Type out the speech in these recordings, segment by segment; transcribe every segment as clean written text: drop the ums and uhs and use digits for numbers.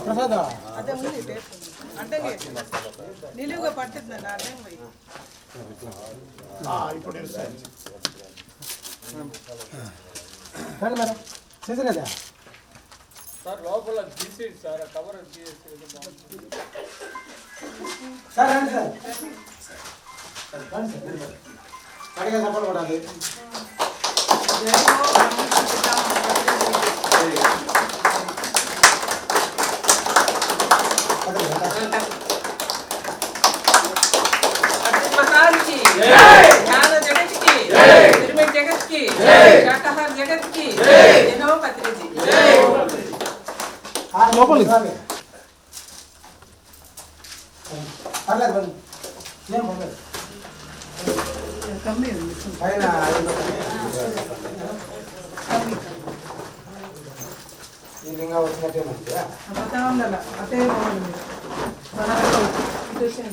ప్రసాద అంటే నిలువుగా పట్టిందండి అర్థం పోయి ఇప్పుడు మేడం చేసి కదా సార్ లోపల తీసి సార్ కవర్ సార్ రండి సార్ రండి సార్ అడిగా సపోర్ట్ కొడాలి जगत की शाकाहार जगत की दिनो पत्री जी లోపలి పర్లేదు పర్లేదు ఏం పర్లేదు కమ్మి ఉంది పైన ఈ లింగా వచ్చినట్టే మంచిగా అబద్ధం ఉండాల అదే బాగుంది మనకు చూసి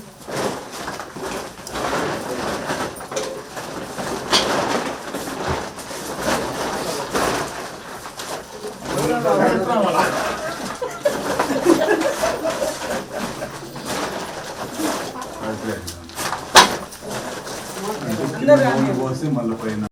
అందరూ మళ్ళీ పైన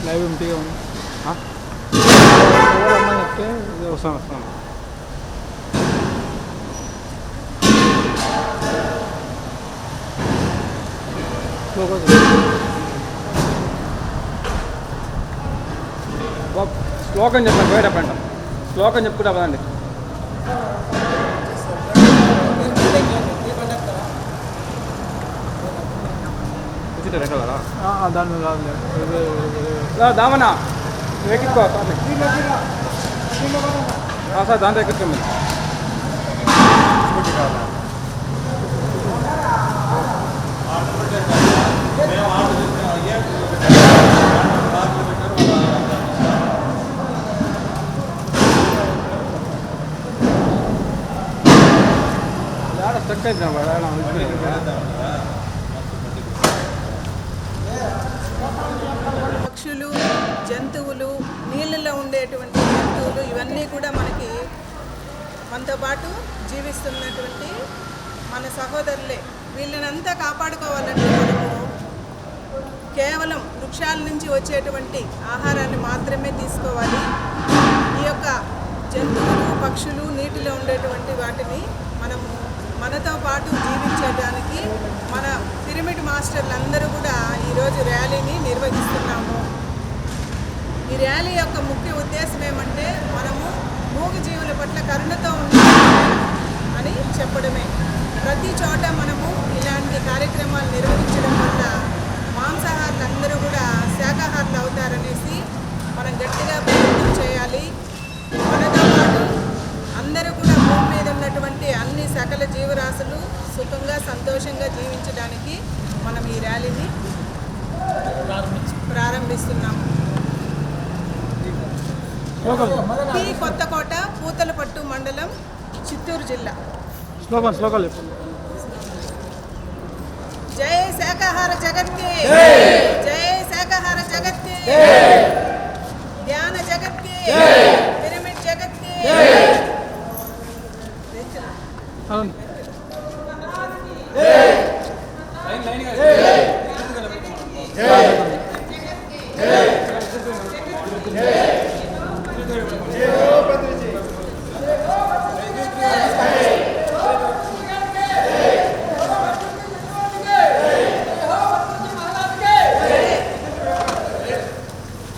లైవ్ ఎంటీగా ఉంది చెప్తే వస్తాను శ్లోకం చెప్పండి పోయేటప్పంట శ్లోకం చెప్పుకుంటా పదండి దాని దామన్నా ఎక్కించుకో సార్ దాంట్లో ఎక్కించుకోండి స్టక్ అయితే పక్షులు జంతువులు నీళ్ళలో ఉండేటువంటి జంతువులు ఇవన్నీ కూడా మనతో పాటు జీవిస్తున్నటువంటి మన సహోదరులే. వీళ్ళనంతా కాపాడుకోవాలంటే మనము కేవలం వృక్షాల నుంచి వచ్చేటువంటి ఆహారాన్ని మాత్రమే తీసుకోవాలి. ఈ యొక్క జంతువులు పక్షులు నీటిలో ఉండేటువంటి వాటిని మనతో పాటు జీవించడానికి మన పిరమిడ్ మాస్టర్లు అందరూ కూడా ఈరోజు ర్యాలీని నిర్వహిస్తున్నాము. ఈ ర్యాలీ యొక్క ముఖ్య ఉద్దేశం ఏమంటే మనము మూగజీవుల పట్ల కరుణతో ఉండాలి అని చెప్పడమే. ప్రతి చోట మనము ఇలాంటి కార్యక్రమాలు నిర్వహించడం వల్ల మాంసాహారులు అందరూ కూడా శాకాహారులు అవుతారనేసి మనం గట్టిగా ప్రయత్నం చేయాలి. మనతో పాటు అందరూ కూడా భూమి మీద ఉన్నటువంటి అన్ని సకల జీవరాశులు సుఖంగా సంతోషంగా జీవించడానికి మనం ఈ ర్యాలీని ప్రారంభిస్తున్నాము. పి కొత్తకోట పూతలపట్టు మండలం చిత్తూరు జిల్లా. జై శాకాహార జగత్కి, జై శాకాహార జగత్కి, ధ్యాన జగత్కి, పిరమిడ్ జగత్కి.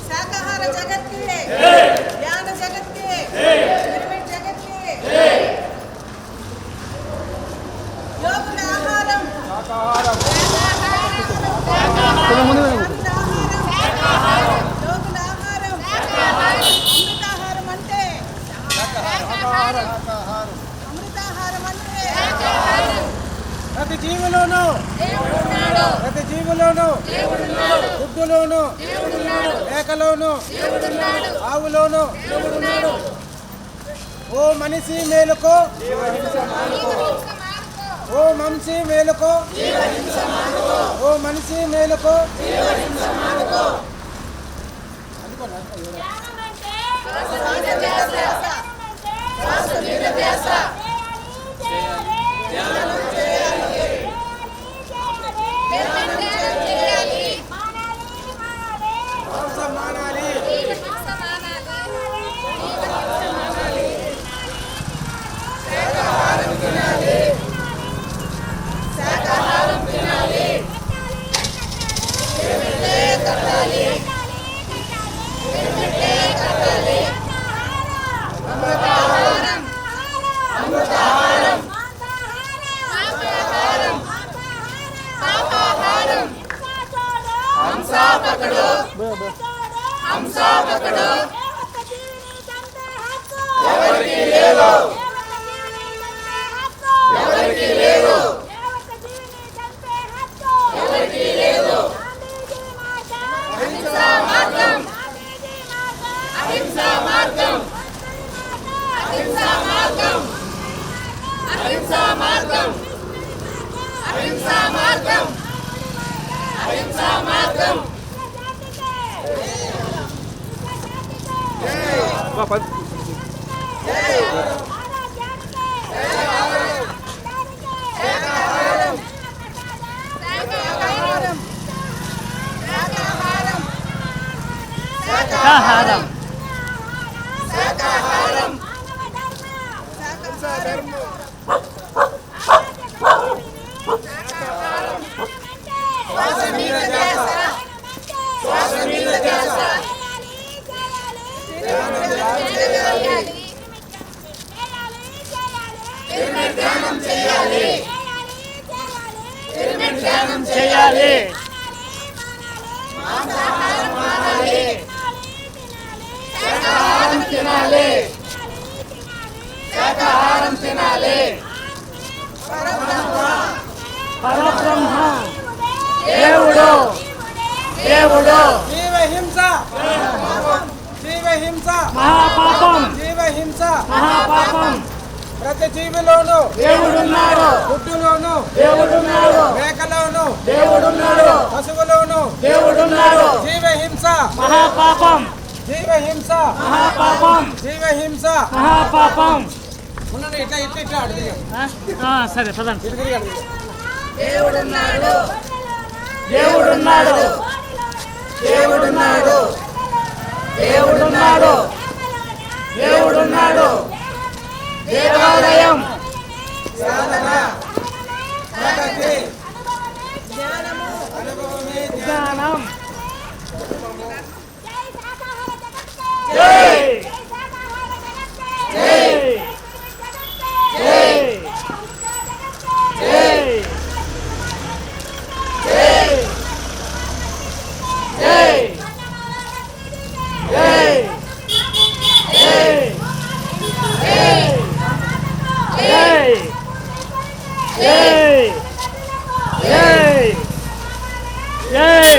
శాకాహార జగత్కి, ధ్యాన జగత్కి, పిరమిడ్ జగత్కి. యోగుల ఆహారం, యోగుల ఆహారం, అమృతాహారం అంటే అమృతాహారం అంటే ప్రతి జీవిలోనూ దుడ్డులోను మేకలోను ఆవులోను ఓ మనిషి మేలుకో, ఓ మనిషి మేలుకో, ఓ మనిషి మేలుకో. చేయాలి. శాకాహారం తినాలి. శాకాహారం తినాలి. పరబ్రహ్మ దేవుడు దేవుడు జీవహింస జీవహింస మహాపాపం జీవహింస మహాపాపం. ప్రతి జీవిలోను దేవుడున్నాడు గుడ్డులోను దేవుడున్నాడు మేకలోను దేవుడున్నాడు పశువులోను దేవుడున్నాడు. జీవహింస మహాపాపం జీవహింస మహాపాపం జీవహింస మహాపాపం. ఉన్నది ఇట్లా ఇట్లా ఇట్లా అడిగి సరే పదండి. తిరిగి అడిగి దేవుడున్నాడు దేవుడున్నాడు దేవుడున్నాడు దేవుడున్నాడు దేవుడున్నాడు. దేవాలయం సాధన ప్రగతి అనుభవమే జ్ఞానం. జై జై జై జై జై జై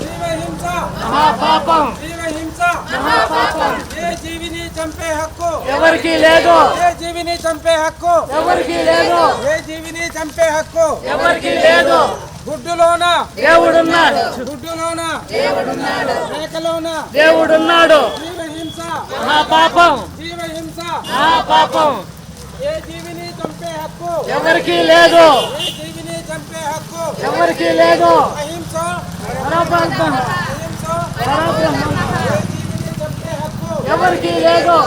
జీవహింస మహాపాపం జీవహింస మహాపాపం. ఏ జీవిని చంపే హక్కు ఎవరికి లేదు ఏ జీవిని చంపే హక్కు ఎవరికి లేదు ఏ జీవిని చంపే హక్కు ఎవరికి లేదు. గుడ్డులోన దేవుడున్నాడు గుడ్డులోన మేకలోన దేవుడున్నాడు. జీవహింస మహాపాపం జీవహింస మహాపాపం. ఏ జీవిని చంపే హక్కు ఎవరికి లేదు ఏ జీవిని చంపే హక్కు ఎవరికి లేదు. అహింస పరబ్రహ్మ అహింస పరబ్రహ్మ ఏ జీవిని చంపే హక్కు ఎవరికి లేదు.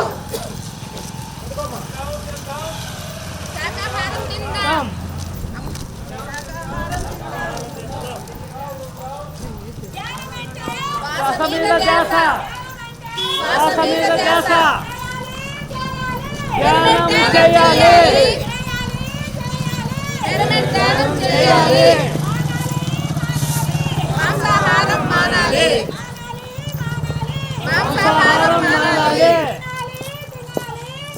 శ్వాస మీద ధ్యాస శ్వాస మీద ధ్యాస. ధ్యానం చేయాలి చేయాలి. మాంసాహారం మానాలి. మాంసాహారం మానాలి.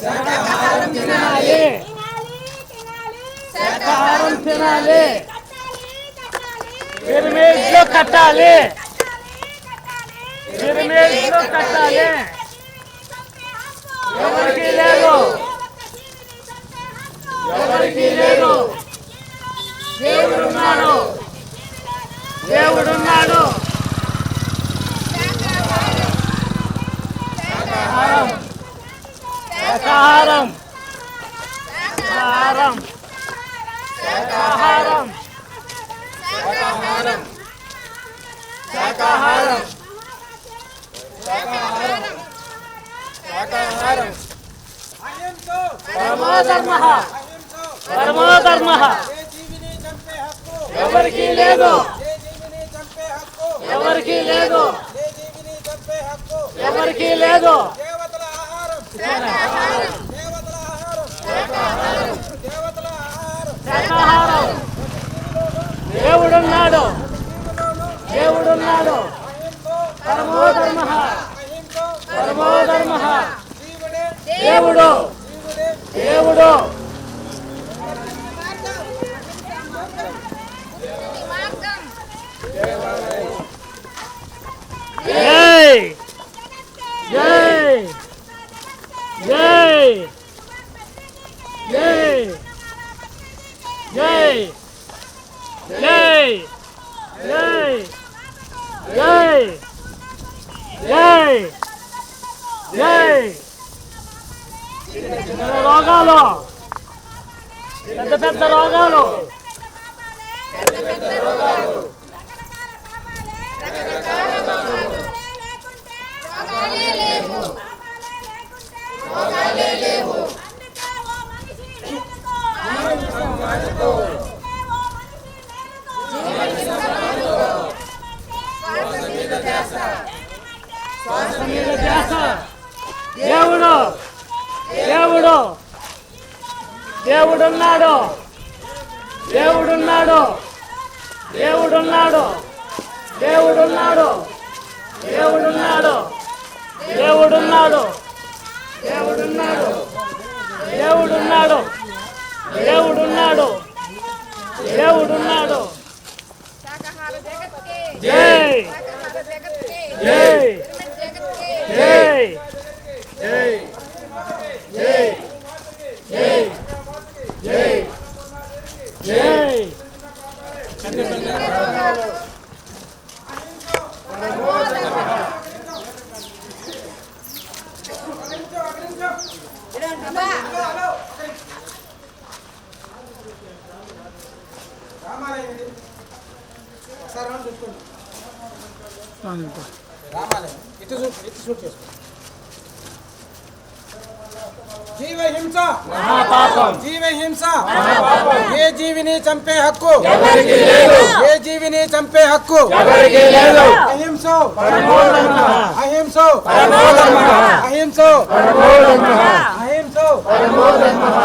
శాకాహారం తినాలి. శాకాహారం తినాలి. పిరమిడ్లు కట్టాలి. పిరమిడ్లు కట్టాలి. ఎవరికి లేదు ఎవరికి లేదు. దేవుడున్నాడు దేవుడున్నాడు. శాకాహారం శాకాహారం శాకాహారం శాకాహారం శాకాహారం శాకాహారం శాకాహారం అహింస పరమోధర్మ అహింస పరమోధర్మ. ఏ జీవిని చంపే హక్కు ఎవరికి లేదు ఏ జీవిని చంపే హక్కు ఎవరికి లేదు ఏ జీవిని చంపే హక్కు ఎవరికి లేదు. దేవతల ఆహారం దేవతల ఆహారం దేవతల ఆహారం శాకాహారం. దేవుడున్నాడు దేవుడున్నాడు. పరమోధర్మ పరమోధర్మ. దేవుడు దేవుడు. జై జై జై జై జై జై జై జై జై జై రోగాలు పెద్ద పెద్ద రోగాలు దేవుడు దేవుడు దేవుడున్నాడు దేవుడున్నాడు దేవుడున్నాడు దేవుడున్నాడు దేవుడున్నాడు దేవుడున్నాడు దేవుడున్నాడు దేవుడున్నాడు దేవుడున్నాడు దేవుడున్నాడు శాకాహార జగత్కే జై శాకాహార జగత్కే జై జగత్కే జై జై జై జై జై జై రామాలయం ఇది. ఒకసారి రౌండ్ చూసుకోండి. రామాలయం ఇటు షూట్ చేసుకోండి. జీవ హింస మహాపాపం జీవ హింస ఏ జీవిని చంపే హక్కు ఎవరికీ లేదు ఏ జీవిని చంపే హక్కు ఎవరికీ లేదు అహింస పరమో ధర్మః అహింస పరమో ధర్మః అహింస పరమో ధర్మః అహింస పరమో ధర్మః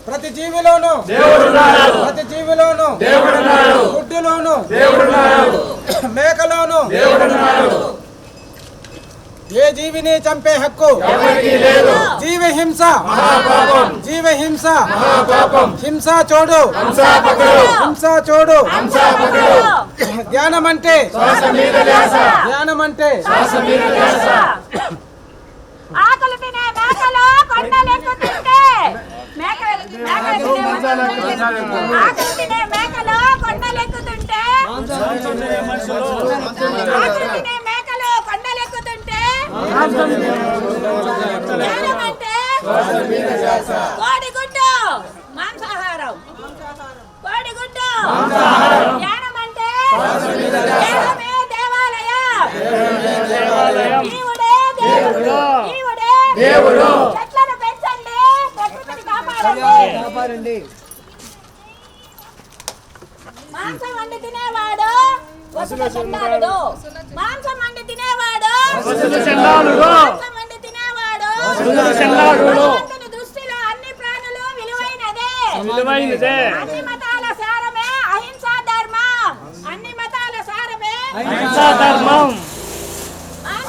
ప్రతి జీవిలోను దేవుడున్నాడు ప్రతి జీవిలోను దేవుడున్నాడు గుడ్డులోను దేవుడున్నాడు మేకలోను దేవుడున్నాడు ఏ జీవిని చంపే హక్కు ఎవరికీ లేదు జీవ హింస మహాపాపం జీవ హింస మహాపాపం హింస చోడు హంస పకడు హింస చోడు హంస పకడు ధ్యానం అంటే శ్వాస మీద ధ్యాస ధ్యానం అంటే శ్వాస మీద ధ్యాస ఆకలి తినే మేకలు కొండలెక్కుతుంటే ఆకలి తినే మేకలు కొండలెక్కుతుంటే ఆకలి తినే మేకలు కొండలెక్కుతుంటే జ్ఞానం అంటే కోడిగుడ్డు మాంసాహారం కోడిగుడ్డు జ్ఞానం అంటే దేహమే దేవాలయం జీవుడే దేవుడు జీవుడే దేవుడు చెట్లను పెంచండి ప్రకృతిని కాపాడండి మాంసం వండి తినేవాడు వసుల చండాలుడు మాంసం వండి తినేవాడు వసుల చండాలుడు మాంసం వండి తినేవాడు వసుల చండాలుడు భగవంతుని దృష్టిలో అన్ని ప్రాణులు విలువైనదే విలువైనదే అన్ని మతాల సారమే అహింసా ధర్మం అన్ని మతాల సారమే అహింసా ధర్మం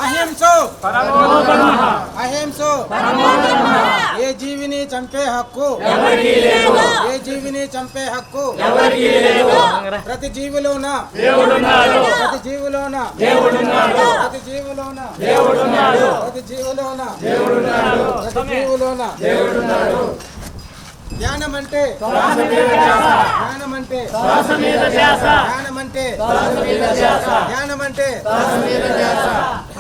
అహింస పరమో ధర్మః అహింస పరమో ధర్మః ఏ జీవిని చంపే హక్కు ఎవరికీ లేదు ఏ జీవిని చంపే హక్కు ఎవరికీ లేదు ప్రతి జీవిలోన దేవుడున్నాడు ప్రతి జీవిలోన దేవుడున్నాడు ప్రతి జీవిలోన దేవుడున్నాడు ప్రతి జీవిలోన దేవుడున్నాడు ప్రతి జీవిలోన దేవుడున్నాడు ధ్యానం అంటే శ్వాస మీద ధ్యాస ధ్యానం అంటే శ్వాస మీద ధ్యాస ధ్యానం అంటే శ్వాస మీద ధ్యాస ధ్యానం అంటే శ్వాస మీద ధ్యాస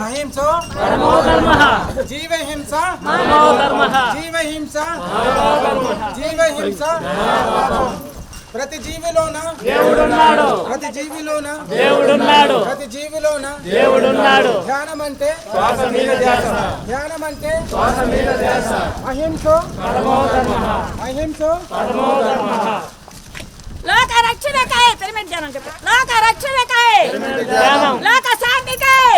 అహింస పరమో ధర్మః జీవ హింస పరమో ధర్మః జీవ హింస పరమో ధర్మః జీవ హింస ప్రతి జీవిలోన దేవుడున్నాడు ప్రతి జీవిలోన దేవుడున్నాడు ప్రతి జీవిలోన దేవుడున్నాడు ధ్యానం అంటే శ్వాస మీద ధ్యాస ధ్యానం అంటే శ్వాస మీద ధ్యాస అహింస పరమో ధర్మః అహింస పరమో ధర్మః లోక రక్షణకై పిరమిడ్ ధ్యానం చెప్పు లోక రక్షణకై ధ్యానం లోక శాంతికై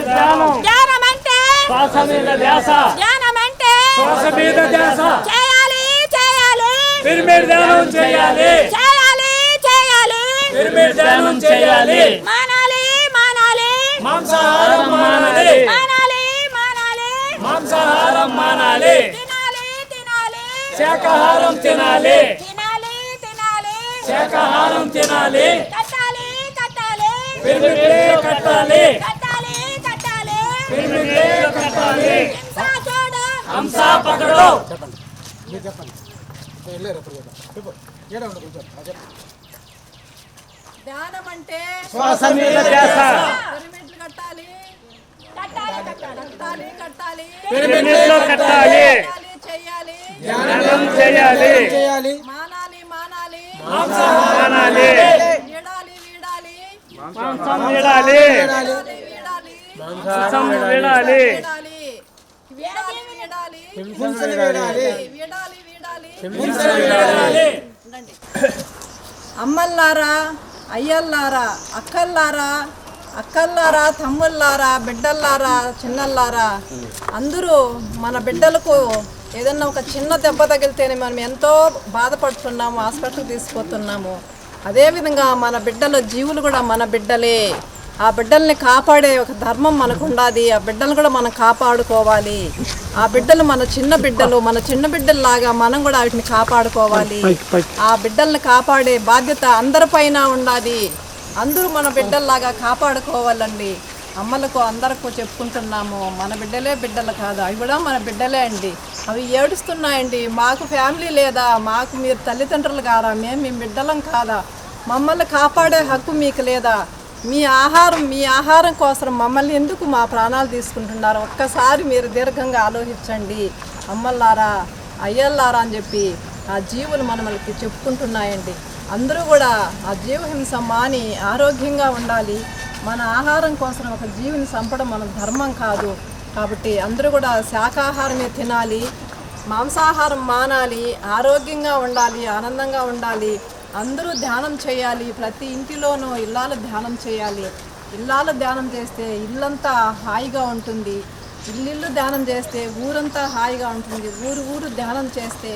ధ్యానం ధ్యానం అంటే శ్వాస మీద ధ్యాస ధ్యానం అంటే శ్వాస మీద ధ్యాస చేయాలి చేయాలి పిరమిడ్ ధ్యానం చేయాలి చేయాలి చేయాలి పిరమిడ్ ధ్యానం చేయాలి మానాలి మానాలి మాంసాహారం మానాలి మానాలి మానాలి మాంసాహారం మానాలి తినాలి తినాలి శాకాహారం తినాలి తినాలి తినాలి శాకాహారం తినాలి కట్టాలి కట్టాలి పిరమిడే కట్టాలి కట్టాలి కట్టాలి పిరమిడే కట్టాలి హింస చూడు హంస పకడు ధ్యానం అంటే శ్వాస మీద ధ్యాస. పిరమిడ్లు కట్టాలి కట్టాలి కట్టాలి పిరమిడ్లు కట్టాలి. చేయాలి ధ్యానం చేయాలి. చేయాలి. మానాలి మానాలి మానాలి. వీడాలి వీడాలి మాంసం వీడాలి. చేయాలి. వీడాలి మాంసం వీడాలి. వీడాలి వీడాలి వీడాలి హింసను వీడాలి. వీడాలి వీడాలి హింసను వీడాలి. అమ్మల్లారా అయ్యల్లారా అక్కల్లారా తమ్ముళ్ళారా బిడ్డల్లారా చిన్నల్లారా అందరూ మన బిడ్డలకు ఏదన్నా ఒక చిన్న దెబ్బ తగిలితేనే మనం ఎంతో బాధపడుతున్నాము, హాస్పిటల్కి తీసుకుపోతున్నాము. అదేవిధంగా మన బిడ్డల జీవులు కూడా మన బిడ్డలే. ఆ బిడ్డల్ని కాపాడే ఒక ధర్మం మనకు ఉండాలి. ఆ బిడ్డలు కూడా మనం కాపాడుకోవాలి. ఆ బిడ్డలు మన చిన్న బిడ్డల్లాగా మనం కూడా వాటిని కాపాడుకోవాలి. ఆ బిడ్డల్ని కాపాడే బాధ్యత అందరిపైన ఉండాలి. అందరూ మన బిడ్డల్లాగా కాపాడుకోవాలండి. అమ్మలకు అందరికీ చెప్పుకుంటున్నాము, మన బిడ్డలే బిడ్డలు కాదు, అవి కూడా మన బిడ్డలే అండి. అవి ఏడుస్తున్నాయండి, మాకు ఫ్యామిలీ లేదా, మాకు మీరు తల్లిదండ్రులు కాదా, మేము మీ బిడ్డలం కాదా, మమ్మల్ని కాపాడే హక్కు మీకు లేదా, మీ ఆహారం కోసం మమ్మల్ని ఎందుకు మా ప్రాణాలు తీసుకుంటున్నారు, ఒక్కసారి మీరు దీర్ఘంగా ఆలోచించండి అమ్మల్లారా అయ్యల్లారా అని చెప్పి ఆ జీవులు మనకి చెప్పుకుంటున్నాయండి. అందరూ కూడా ఆ జీవహింస మాని ఆరోగ్యంగా ఉండాలి. మన ఆహారం కోసం ఒక జీవిని చంపడం మన ధర్మం కాదు. కాబట్టి అందరూ కూడా శాకాహారమే తినాలి, మాంసాహారం మానాలి, ఆరోగ్యంగా ఉండాలి, ఆనందంగా ఉండాలి. అందరూ ధ్యానం చేయాలి. ప్రతి ఇంటిలోనూ ఇల్లాలు ధ్యానం చేయాలి. ఇల్లాలు ధ్యానం చేస్తే ఇల్లంతా హాయిగా ఉంటుంది. ఇల్లు ధ్యానం చేస్తే ఊరంతా హాయిగా ఉంటుంది. ఊరు ధ్యానం చేస్తే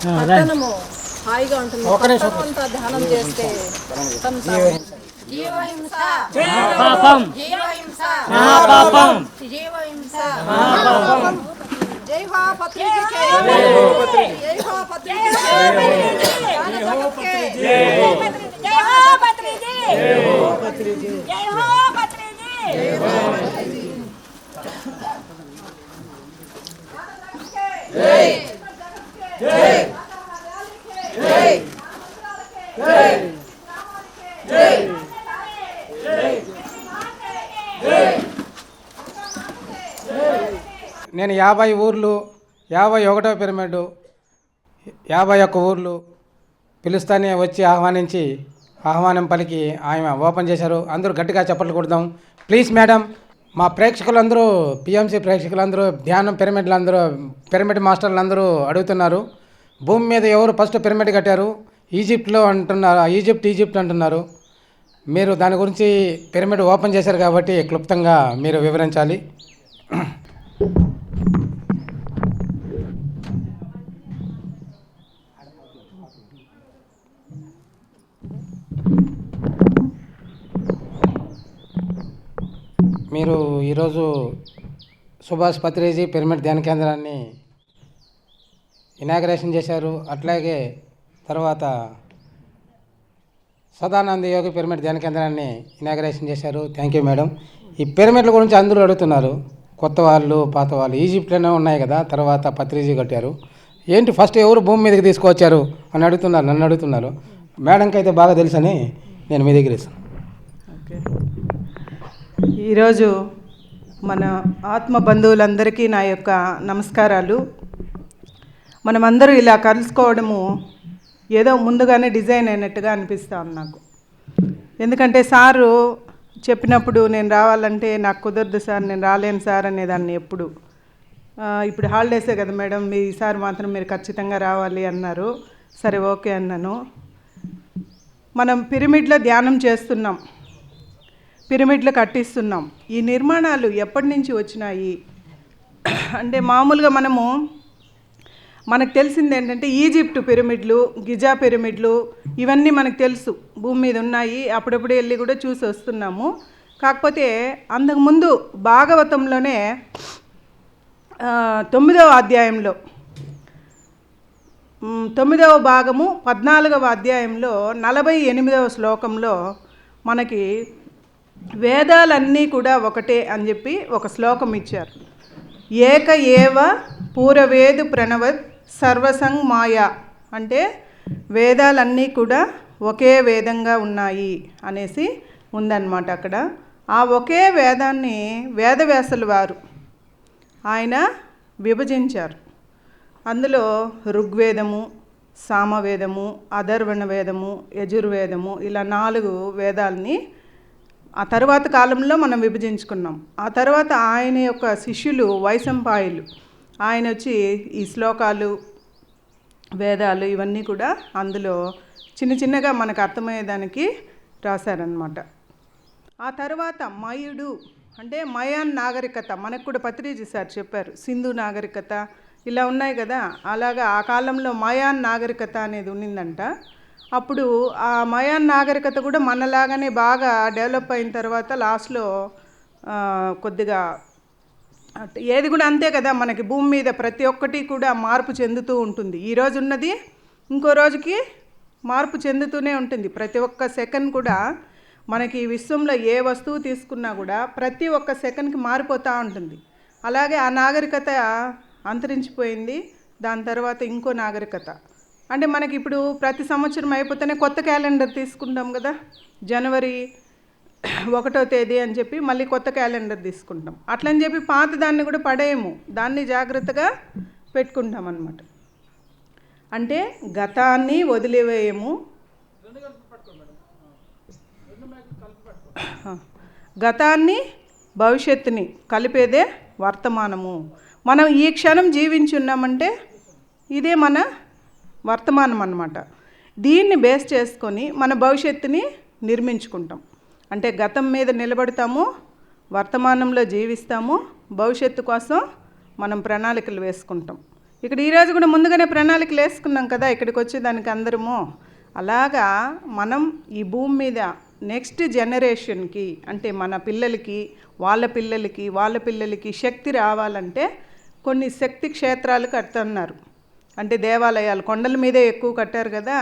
పట్టణము హాయిగా ఉంటుంది. పట్టణమంతా ధ్యానం చేస్తే జీవహింస పాపం. జీవహింస మహాపాపం. జీవహింస మహాపాపం. జై హో పత్రిజీ జై హో పత్రిజీ జై హో పత్రిజీ జై హో పత్రిజీ జై హో పత్రిజీ జై హో పత్రిజీ జై హో పత్రిజీ జై జై జై జై జై నేను 50 ఊర్లు 51వ పిరమిడ్ 51 ఊర్లు పిలుస్తానే వచ్చి ఆహ్వానం పలికి ఆయన ఓపెన్ చేశారు. అందరూ గట్టిగా చప్పట్లు కొడదాం ప్లీజ్ మేడం. మా ప్రేక్షకులందరూ పిఎంసి ప్రేక్షకులందరూ ధ్యానం పిరమిడ్ మాస్టర్లు అందరూ అడుగుతున్నారు, భూమి మీద ఎవరు ఫస్ట్ పిరమిడ్ కట్టారు? ఈజిప్ట్లో అంటున్నారు, ఈజిప్ట్ అంటున్నారు. మీరు దాని గురించి పిరమిడ్ ఓపెన్ చేశారు కాబట్టి క్లుప్తంగా మీరు వివరించాలి. మీరు ఈరోజు సుభాష్ పత్రిజీ పిరమిడ్ ధ్యాన కేంద్రాన్ని ఇనాగరేషన్ చేశారు. అట్లాగే తర్వాత సదానంద యోగి పిరమిడ్ ధ్యాన కేంద్రాన్ని ఇనాగరేషన్ చేశారు. Thank you madam. ఈ పిరమిడ్ల గురించి అందరూ అడుగుతున్నారు, కొత్త వాళ్ళు పాత వాళ్ళు. ఈజిప్ట్లోనే ఉన్నాయి కదా, తర్వాత పత్రిజీ కట్టారు. ఏంటి ఫస్ట్ ఎవరు భూమి మీదకి తీసుకువచ్చారు అని అడుగుతున్నారు, నన్ను అడుగుతున్నారు. మేడంకి అయితే బాగా తెలుసని నేను మీ దగ్గర ఇస్తాను. ఈరోజు మన ఆత్మ బంధువులందరికీ నా యొక్క నమస్కారాలు. మనమందరూ ఇలా కలుసుకోవడము ఏదో ముందుగానే డిజైన్ అయినట్టుగా అనిపిస్తాను నాకు. ఎందుకంటే సారు చెప్పినప్పుడు నేను రావాలంటే నాకు కుదరదు సార్, నేను రాలేను సార్ అనేదాన్ని ఎప్పుడు. ఇప్పుడు హాలిడేసే కదా మేడం, ఈసారి మాత్రం మీరు ఖచ్చితంగా రావాలి అన్నారు. సరే ఓకే అన్నాను. మనం పిరమిడ్లో ధ్యానం చేస్తున్నాం, పిరమిడ్లు కట్టిస్తున్నాం. ఈ నిర్మాణాలు ఎప్పటి నుంచి వచ్చినాయి అంటే మామూలుగా మనకు తెలిసింది ఏంటంటే ఈజిప్ట్ పిరమిడ్లు, గిజా పిరమిడ్లు ఇవన్నీ మనకు తెలుసు, భూమి మీద ఉన్నాయి. అప్పుడప్పుడు వెళ్ళి కూడా చూసి వస్తున్నాము. కాకపోతే అంతకుముందు భాగవతంలోనే 9వ అధ్యాయంలో 9వ భాగము 14వ అధ్యాయంలో 48వ శ్లోకంలో మనకి వేదాలన్నీ కూడా ఒకటే అని చెప్పి ఒక శ్లోకం ఇచ్చారు. ఏక ఏవ పూరవేదు ప్రణవత్ సర్వసంగ్ మాయా అంటే వేదాలన్నీ కూడా ఒకే వేదంగా ఉన్నాయి అనేసి ఉందన్నమాట అక్కడ. ఆ ఒకే వేదాన్ని వేదవ్యాసుల వారు ఆయన విభజించారు. అందులో ఋగ్వేదము, సామవేదము, అథర్వణ వేదము, యజుర్వేదము ఇలా 4 వేదాలని ఆ తర్వాత కాలంలో మనం విభజించుకున్నాం. ఆ తర్వాత ఆయన యొక్క శిష్యులు వైశంపాయులు ఆయన వచ్చి ఈ శ్లోకాలు, వేదాలు ఇవన్నీ కూడా అందులో చిన్న చిన్నగా మనకు అర్థమయ్యేదానికి రాశారనమాట. ఆ తర్వాత మయుడు అంటే మయాన్ నాగరికత మనకు కూడా పత్రిజీ సార్ చెప్పారు. సింధు నాగరికత ఇలా ఉన్నాయి కదా, అలాగా ఆ కాలంలో మయాన్ నాగరికత అనేది ఉన్నిందంట. అప్పుడు ఆ మయాన్ నాగరికత కూడా మనలాగానే బాగా డెవలప్ అయిన తర్వాత లాస్ట్లో కొద్దిగా ఏది కూడా అంతే కదా, మనకి భూమి మీద ప్రతి ఒక్కటి కూడా మార్పు చెందుతూ ఉంటుంది. ఈరోజు ఉన్నది ఇంకో రోజుకి మార్పు చెందుతూనే ఉంటుంది. ప్రతి ఒక్క సెకండ్ కూడా మనకి ఈ విశ్వంలో ఏ వస్తువు తీసుకున్నా కూడా ప్రతి ఒక్క సెకండ్కి మారిపోతూ ఉంటుంది. అలాగే ఆ నాగరికత అంతరించిపోయింది. దాని తర్వాత ఇంకో నాగరికత అంటే మనకి ఇప్పుడు ప్రతి సంవత్సరం అయిపోతేనే కొత్త క్యాలెండర్ తీసుకుంటాం కదా, జనవరి 1వ తేదీ అని చెప్పి మళ్ళీ కొత్త క్యాలెండర్ తీసుకుంటాం. అట్లని చెప్పి పాత దాన్ని కూడా పడేయము, దాన్ని జాగ్రత్తగా పెట్టుకుంటాం అన్నమాట. అంటే గతాన్ని వదిలివేయము, గతాన్ని భవిష్యత్తుని కలిపేదే వర్తమానము. మనం ఈ క్షణం జీవించున్నామంటే ఇదే మన వర్తమానం అన్నమాట. దీన్ని బేస్ చేసుకొని మన భవిష్యత్తుని నిర్మించుకుంటాం. అంటే గతం మీద నిలబడతాము, వర్తమానంలో జీవిస్తాము, భవిష్యత్తు కోసం మనం ప్రణాళికలు వేసుకుంటాం. ఇక్కడ ఈరోజు కూడా ముందుగానే ప్రణాళికలు వేసుకున్నాం కదా ఇక్కడికి వచ్చేదానికి అందరము. అలాగా మనం ఈ భూమి మీద నెక్స్ట్ జనరేషన్కి అంటే మన పిల్లలకి, వాళ్ళ పిల్లలకి, వాళ్ళ పిల్లలకి శక్తి రావాలంటే కొన్ని శక్తి క్షేత్రాలు కడుతున్నారు. అంటే దేవాలయాలు కొండల మీదే ఎక్కువ కట్టారు కదా.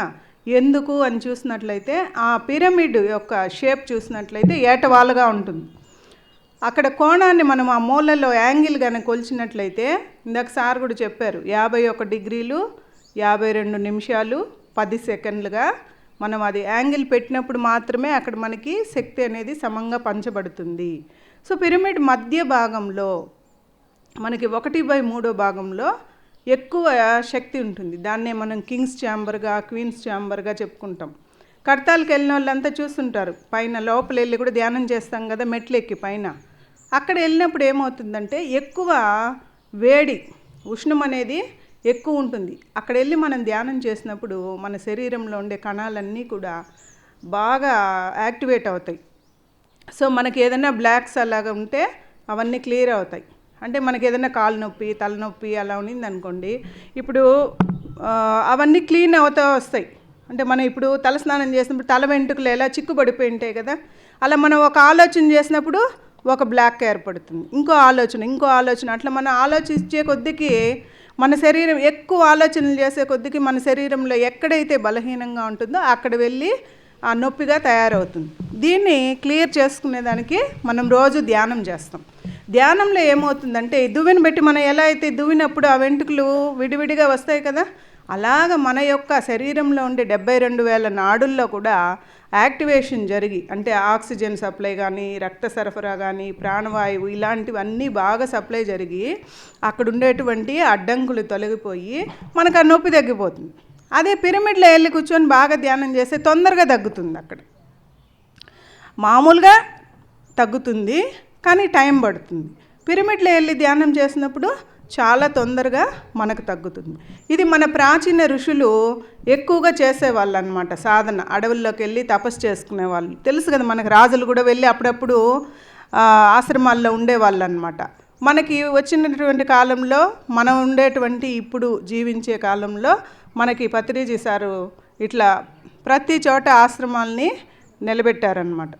ఎందుకు అని చూసినట్లయితే ఆ పిరమిడ్ యొక్క షేప్ చూసినట్లయితే ఏటవాలుగా ఉంటుంది. అక్కడ కోణాన్ని మనం ఆ మూలలో యాంగిల్ కానీ కొలిచినట్లయితే ఇందాక సార్ కూడా చెప్పారు 51 డిగ్రీలు 52 నిమిషాలు 10 సెకండ్లుగా మనం అది యాంగిల్ పెట్టినప్పుడు మాత్రమే అక్కడ మనకి శక్తి అనేది సమంగా పంచబడుతుంది. సో పిరమిడ్ మధ్య భాగంలో మనకి 1/3 భాగంలో ఎక్కువ శక్తి ఉంటుంది. దాన్నే మనం కింగ్స్ ఛాంబర్గా, క్వీన్స్ ఛాంబర్గా చెప్పుకుంటాం. కడతాలకు వెళ్ళిన వాళ్ళంతా చూస్తుంటారు, పైన లోపల వెళ్ళి కూడా ధ్యానం చేస్తాం కదా మెట్లు ఎక్కి పైన. అక్కడ వెళ్ళినప్పుడు ఏమవుతుందంటే ఎక్కువ వేడి, ఉష్ణం అనేది ఎక్కువ ఉంటుంది. అక్కడ వెళ్ళి మనం ధ్యానం చేసినప్పుడు మన శరీరంలో ఉండే కణాలన్నీ కూడా బాగా యాక్టివేట్ అవుతాయి. సో మనకి ఏదైనా బ్లాక్స్ అలాగా ఉంటే అవన్నీ క్లియర్ అవుతాయి. అంటే మనకి ఏదైనా కాలు నొప్పి, తలనొప్పి అలా ఉన్నింది అనుకోండి, ఇప్పుడు అవన్నీ క్లీన్ అవుతూ వస్తాయి. అంటే మనం ఇప్పుడు తలస్నానం చేసినప్పుడు తల వెంట్రుకలు ఎలా చిక్కుబడిపోయి ఉంటాయి కదా, అలా మనం ఒక ఆలోచన చేసినప్పుడు ఒక బ్లాక్ ఏర్పడుతుంది, ఇంకో ఆలోచన అట్లా మనం ఆలోచించే కొద్దికి మన శరీరం ఎక్కువ ఆలోచనలు చేసే కొద్దికి మన శరీరంలో ఎక్కడైతే బలహీనంగా ఉంటుందో అక్కడ వెళ్ళి ఆ నొప్పిగా తయారవుతుంది. దీన్ని క్లియర్ చేసుకునేదానికి మనం రోజు ధ్యానం చేస్తాం. ధ్యానంలో ఏమవుతుందంటే దువ్వెను పెట్టి మనం ఎలా అయితే దువ్వినప్పుడు ఆ వెంట్రుకలు విడివిడిగా వస్తాయి కదా, అలాగ మన యొక్క శరీరంలో ఉండే 72,000 నాడుల్లో కూడా యాక్టివేషన్ జరిగి అంటే ఆక్సిజన్ సప్లై కానీ, రక్త సరఫరా కానీ, ప్రాణవాయువు ఇలాంటివన్నీ బాగా సప్లై జరిగి అక్కడ ఉండేటువంటి అడ్డంకులు తొలగిపోయి మనకు ఆ నొప్పి తగ్గిపోతుంది. అదే పిరమిడ్లో వెళ్ళి కూర్చొని బాగా ధ్యానం చేస్తే తొందరగా తగ్గుతుంది. అక్కడ మామూలుగా తగ్గుతుంది కానీ టైం పడుతుంది. పిరమిడ్లో వెళ్ళి ధ్యానం చేసినప్పుడు చాలా తొందరగా మనకు తగ్గుతుంది. ఇది మన ప్రాచీన ఋషులు ఎక్కువగా చేసేవాళ్ళు అన్నమాట. సాధన అడవుల్లోకి వెళ్ళి తపస్సు చేసుకునేవాళ్ళు. తెలుసు కదా మనకు, రాజులు కూడా వెళ్ళి అప్పుడప్పుడు ఆశ్రమాల్లో ఉండేవాళ్ళు అన్నమాట. మనకి వచ్చినటువంటి కాలంలో మనం ఉండేటువంటి ఇప్పుడు జీవించే కాలంలో మనకి పత్రిజీ సారు ఇట్లా ప్రతి చోట ఆశ్రమాల్ని నిలబెట్టారనమాట.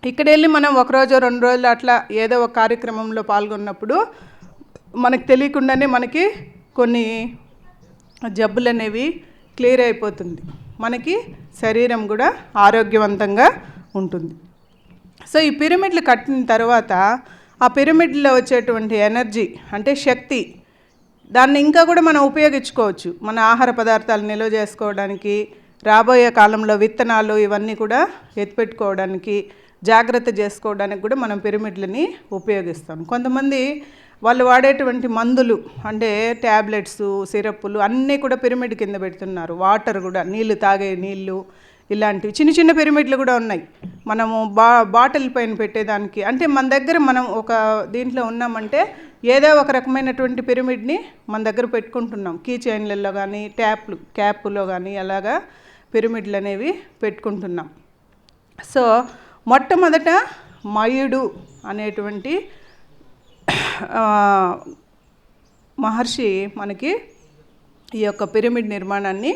ఇక్కడ వెళ్ళి మనం 1 రోజు 2 రోజులు అట్లా ఏదో ఒక కార్యక్రమంలో పాల్గొన్నప్పుడు మనకు తెలియకుండానే మనకి కొన్ని జబ్బులు అనేవి క్లియర్ అయిపోతుంది, మనకి శరీరం కూడా ఆరోగ్యవంతంగా ఉంటుంది. సో ఈ పిరమిడ్లు కట్టిన తర్వాత ఆ పిరమిడ్లో వచ్చేటువంటి ఎనర్జీ అంటే శక్తి దాన్ని ఇంకా కూడా మనం ఉపయోగించుకోవచ్చు. మన ఆహార పదార్థాలు నిల్వ చేసుకోవడానికి, రాబోయే కాలంలో విత్తనాలు ఇవన్నీ కూడా ఎత్తిపెట్టుకోవడానికి, జాగ్రత్త చేసుకోవడానికి కూడా మనం పిరమిడ్లని ఉపయోగిస్తాం. కొంతమంది వాళ్ళు వాడేటువంటి మందులు అంటే ట్యాబ్లెట్స్, సిరప్పులు అన్నీ కూడా పిరమిడ్ కింద పెడుతున్నారు. వాటర్ కూడా, నీళ్లు తాగే నీళ్ళు, ఇలాంటివి చిన్న చిన్న పిరమిడ్లు కూడా ఉన్నాయి. మనము బాటిల్ పైన పెట్టేదానికి, అంటే మన దగ్గర మనం ఒక దీంట్లో ఉన్నామంటే ఏదో ఒక రకమైనటువంటి పిరమిడ్ని మన దగ్గర పెట్టుకుంటున్నాం. కీ చైన్లలో కానీ, క్యాప్లో కానీ అలాగా పిరమిడ్లు అనేవి పెట్టుకుంటున్నాం. సో మొట్టమొదట మయుడు అనేటువంటి మహర్షి మనకి ఈ యొక్క పిరమిడ్ నిర్మాణాన్ని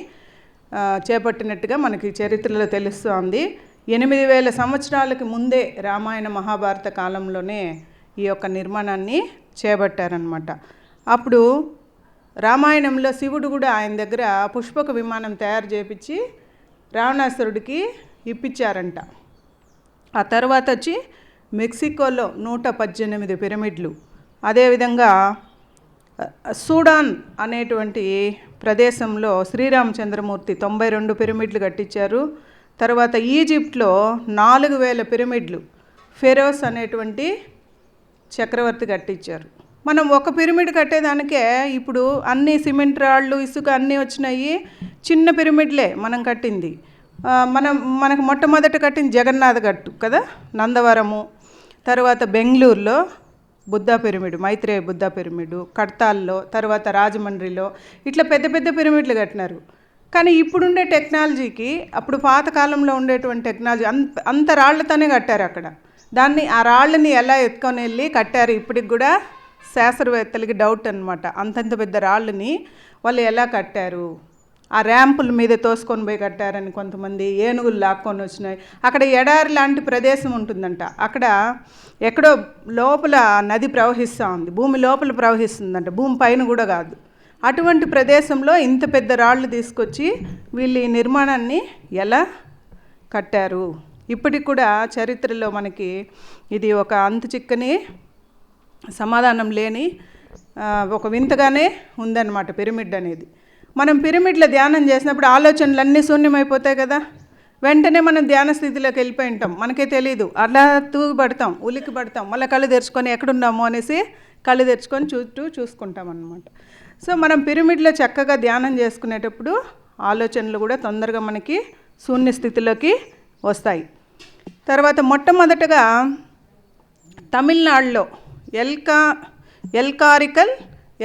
చేపట్టినట్టుగా మనకి చరిత్రలో తెలుస్తోంది. 8000 సంవత్సరాలకి ముందే రామాయణ మహాభారత కాలంలోనే ఈ యొక్క నిర్మాణాన్ని చేపట్టారనమాట. అప్పుడు రామాయణంలో శివుడు కూడా ఆయన దగ్గర పుష్పక విమానం తయారు చేపించి రావణాసురుడికి ఇప్పించారంట. ఆ తర్వాత వచ్చి మెక్సికోలో 118 పిరమిడ్లు, అదేవిధంగా సూడాన్ అనేటువంటి ప్రదేశంలో శ్రీరామచంద్రమూర్తి 92 పిరమిడ్లు కట్టించారు. తర్వాత ఈజిప్ట్లో 4000 పిరమిడ్లు ఫెరోస్ అనేటువంటి చక్రవర్తి కట్టించారు. మనం ఒక పిరమిడ్ కట్టేదానికే ఇప్పుడు అన్ని సిమెంట్ రాళ్ళు, ఇసుక అన్నీ వచ్చినాయి. చిన్న పిరమిడ్లే మనం కట్టింది. మనకు మొట్టమొదట కట్టింది జగన్నాథ గట్టు కదా, నందవరము. తర్వాత బెంగళూరులో బుద్ధా పిరమిడ్, మైత్రేయ బుద్ధా పిరమిడ్, కడతాల్లో, తర్వాత రాజమండ్రిలో ఇట్లా పెద్ద పెద్ద పిరమిడ్లు కట్టినారు. కానీ ఇప్పుడుండే టెక్నాలజీకి, అప్పుడు పాతకాలంలో ఉండేటువంటి టెక్నాలజీ అంత రాళ్లతోనే కట్టారు అక్కడ. ఆ రాళ్ళని ఎలా ఎత్తుకొని వెళ్ళి కట్టారు ఇప్పటికి కూడా శాస్త్రవేత్తలకి డౌట్ అనమాట. అంతంత పెద్ద రాళ్ళని వాళ్ళు ఎలా కట్టారు, ఆ ర్యాంపుల మీద తోసుకొని పోయి కట్టారని కొంతమంది, ఏనుగులు లాక్కొని వచ్చినాయి. అక్కడ ఎడారి లాంటి ప్రదేశం ఉంటుందంట. అక్కడ ఎక్కడో లోపల నది ప్రవహిస్తూ ఉంది, భూమి లోపల ప్రవహిస్తుందంట, భూమి పైన కూడా కాదు. అటువంటి ప్రదేశంలో ఇంత పెద్ద రాళ్ళు తీసుకొచ్చి వీళ్ళు ఈ నిర్మాణాన్ని ఎలా కట్టారు, ఇప్పటికి కూడా చరిత్రలో మనకి ఇది ఒక అంతు చిక్కని సమాధానం లేని ఒక వింతగానే ఉందన్నమాట పిరమిడ్ అనేది. మనం పిరమిడ్లో ధ్యానం చేసినప్పుడు ఆలోచనలు అన్నీ శూన్యమైపోతాయి కదా, వెంటనే మనం ధ్యాన స్థితిలోకి వెళ్ళిపోయి ఉంటాం, మనకే తెలియదు. అలా తూగి పడతాం, ఉలికి పడతాం, మళ్ళీ కళ్ళు తెరుచుకొని ఎక్కడున్నామో అనేసి కళ్ళు తెరుచుకొని చూసుకుంటాం అన్నమాట. సో మనం పిరమిడ్లో చక్కగా ధ్యానం చేసుకునేటప్పుడు ఆలోచనలు కూడా తొందరగా మనకి శూన్య స్థితిలోకి వస్తాయి. తర్వాత మొట్టమొదటగా తమిళనాడులో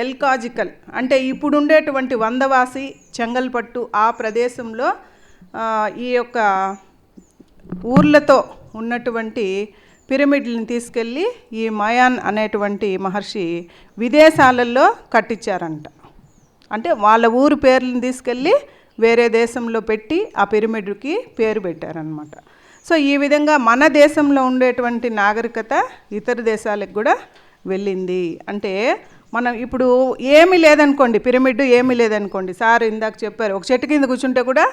ఎల్కాజికల్ అంటే ఇప్పుడు ఉండేటువంటి వందవాసి, చెంగల్పట్టు ఆ ప్రదేశంలో ఈ యొక్క ఊర్లతో ఉన్నటువంటి పిరమిడ్లను తీసుకెళ్ళి ఈ మయాన్ అనేటువంటి మహర్షి విదేశాలలో కట్టించారంట. అంటే వాళ్ళ ఊరు పేర్లను తీసుకెళ్ళి వేరే దేశంలో పెట్టి ఆ పిరమిడ్కి పేరు పెట్టారనమాట. సో ఈ విధంగా మన దేశంలో ఉండేటువంటి నాగరికత ఇతర దేశాలకు కూడా వెళ్ళింది. అంటే మనం ఇప్పుడు ఏమీ లేదనుకోండి, పిరమిడ్ ఏమీ లేదనుకోండి, సార్ ఇందాక చెప్పారు, ఒక చెట్టు కింద కూర్చుంటే కూడా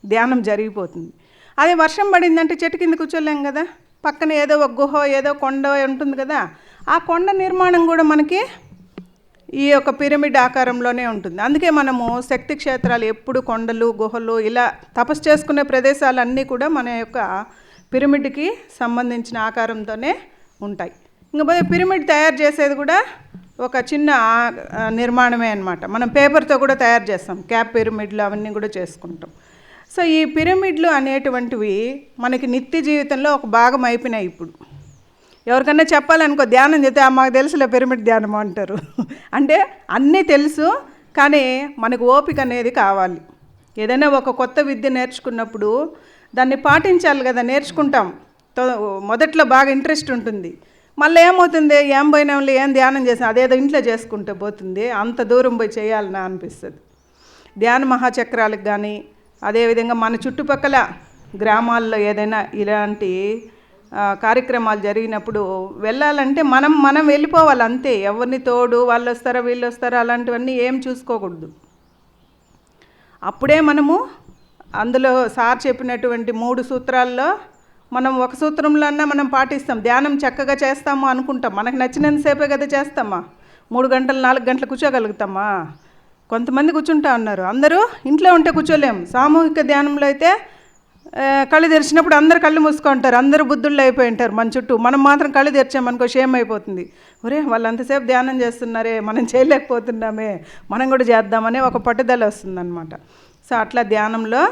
ధ్యానం జరిగిపోతుంది. అదే వర్షం పడిందంటే చెట్టు కింద కూర్చోలేం కదా, పక్కన ఏదో ఒక గుహ, ఏదో కొండ ఉంటుంది కదా, ఆ కొండ నిర్మాణం కూడా మనకి ఈ యొక్క పిరమిడ్ ఆకారంలోనే ఉంటుంది. అందుకే మనము శక్తి క్షేత్రాలు ఎప్పుడు కొండలు, గుహలు ఇలా తపస్సు చేసుకునే ప్రదేశాలన్నీ కూడా మన యొక్క పిరమిడ్కి సంబంధించిన ఆకారంతోనే ఉంటాయి. ఇంకపోతే పిరమిడ్ తయారు చేసేది కూడా ఒక చిన్న నిర్మాణమే అన్నమాట. మనం పేపర్తో కూడా తయారు చేస్తాం, క్యాప్ పిరమిడ్లు అవన్నీ కూడా చేసుకుంటాం. సో ఈ పిరమిడ్లు అనేటువంటివి మనకి నిత్య జీవితంలో ఒక భాగం అయిపోయినాయి. ఇప్పుడు ఎవరికన్నా చెప్పాలనుకో, ధ్యానం చేస్తే మాకు తెలుసులే పిరమిడ్ ధ్యానం అంటారు. అంటే అన్నీ తెలుసు, కానీ మనకు ఓపిక అనేది కావాలి. ఏదైనా ఒక కొత్త విద్య నేర్చుకున్నప్పుడు దాన్ని పాటించాలి కదా, నేర్చుకుంటాం. మొదట్లో బాగా ఇంట్రెస్ట్ ఉంటుంది, మళ్ళీ ఏమవుతుంది, ఏం పోయినాంలో ఏం ధ్యానం చేసాం, అదేదో ఇంట్లో చేసుకుంటే పోతుంది, అంత దూరం పోయి చేయాలన్నా అనిపిస్తుంది. ధ్యాన మహాచక్రాలకు కానీ, అదేవిధంగా మన చుట్టుపక్కల గ్రామాల్లో ఏదైనా ఇలాంటి కార్యక్రమాలు జరిగినప్పుడు వెళ్ళాలంటే మనం వెళ్ళిపోవాలి అంతే. ఎవరిని తోడు, వాళ్ళు వస్తారా వీళ్ళు వస్తారా అలాంటివన్నీ ఏం చూసుకోకూడదు. అప్పుడే మనము అందులో సార్ చెప్పినటువంటి 3 సూత్రాల్లో మనం ఒక సూత్రంలో అన్నా మనం పాటిస్తాం. ధ్యానం చక్కగా చేస్తాము అనుకుంటాం, మనకు నచ్చినంతసేపే కదా చేస్తామా. 3 గంటలు 4 గంటలు కూర్చోగలుగుతామా? కొంతమంది కూర్చుంటా ఉన్నారు. అందరూ ఇంట్లో ఉంటే కూర్చోలేము. సామూహిక ధ్యానంలో అయితే కళ్ళు తెరిచినప్పుడు అందరు కళ్ళు మూసుకుంటారు, అందరూ బుద్ధుళ్ళు అయిపోయి ఉంటారు మన చుట్టూ. మనం మాత్రం కళ్ళు తెరిచామనుకో షేమ్ అయిపోతుంది. ఒరే వాళ్ళు అంతసేపు ధ్యానం చేస్తున్నారే, మనం చేయలేకపోతున్నామే, మనం కూడా చేద్దామనే ఒక పట్టుదల వస్తుందన్నమాట. సో అట్లా ధ్యానంలో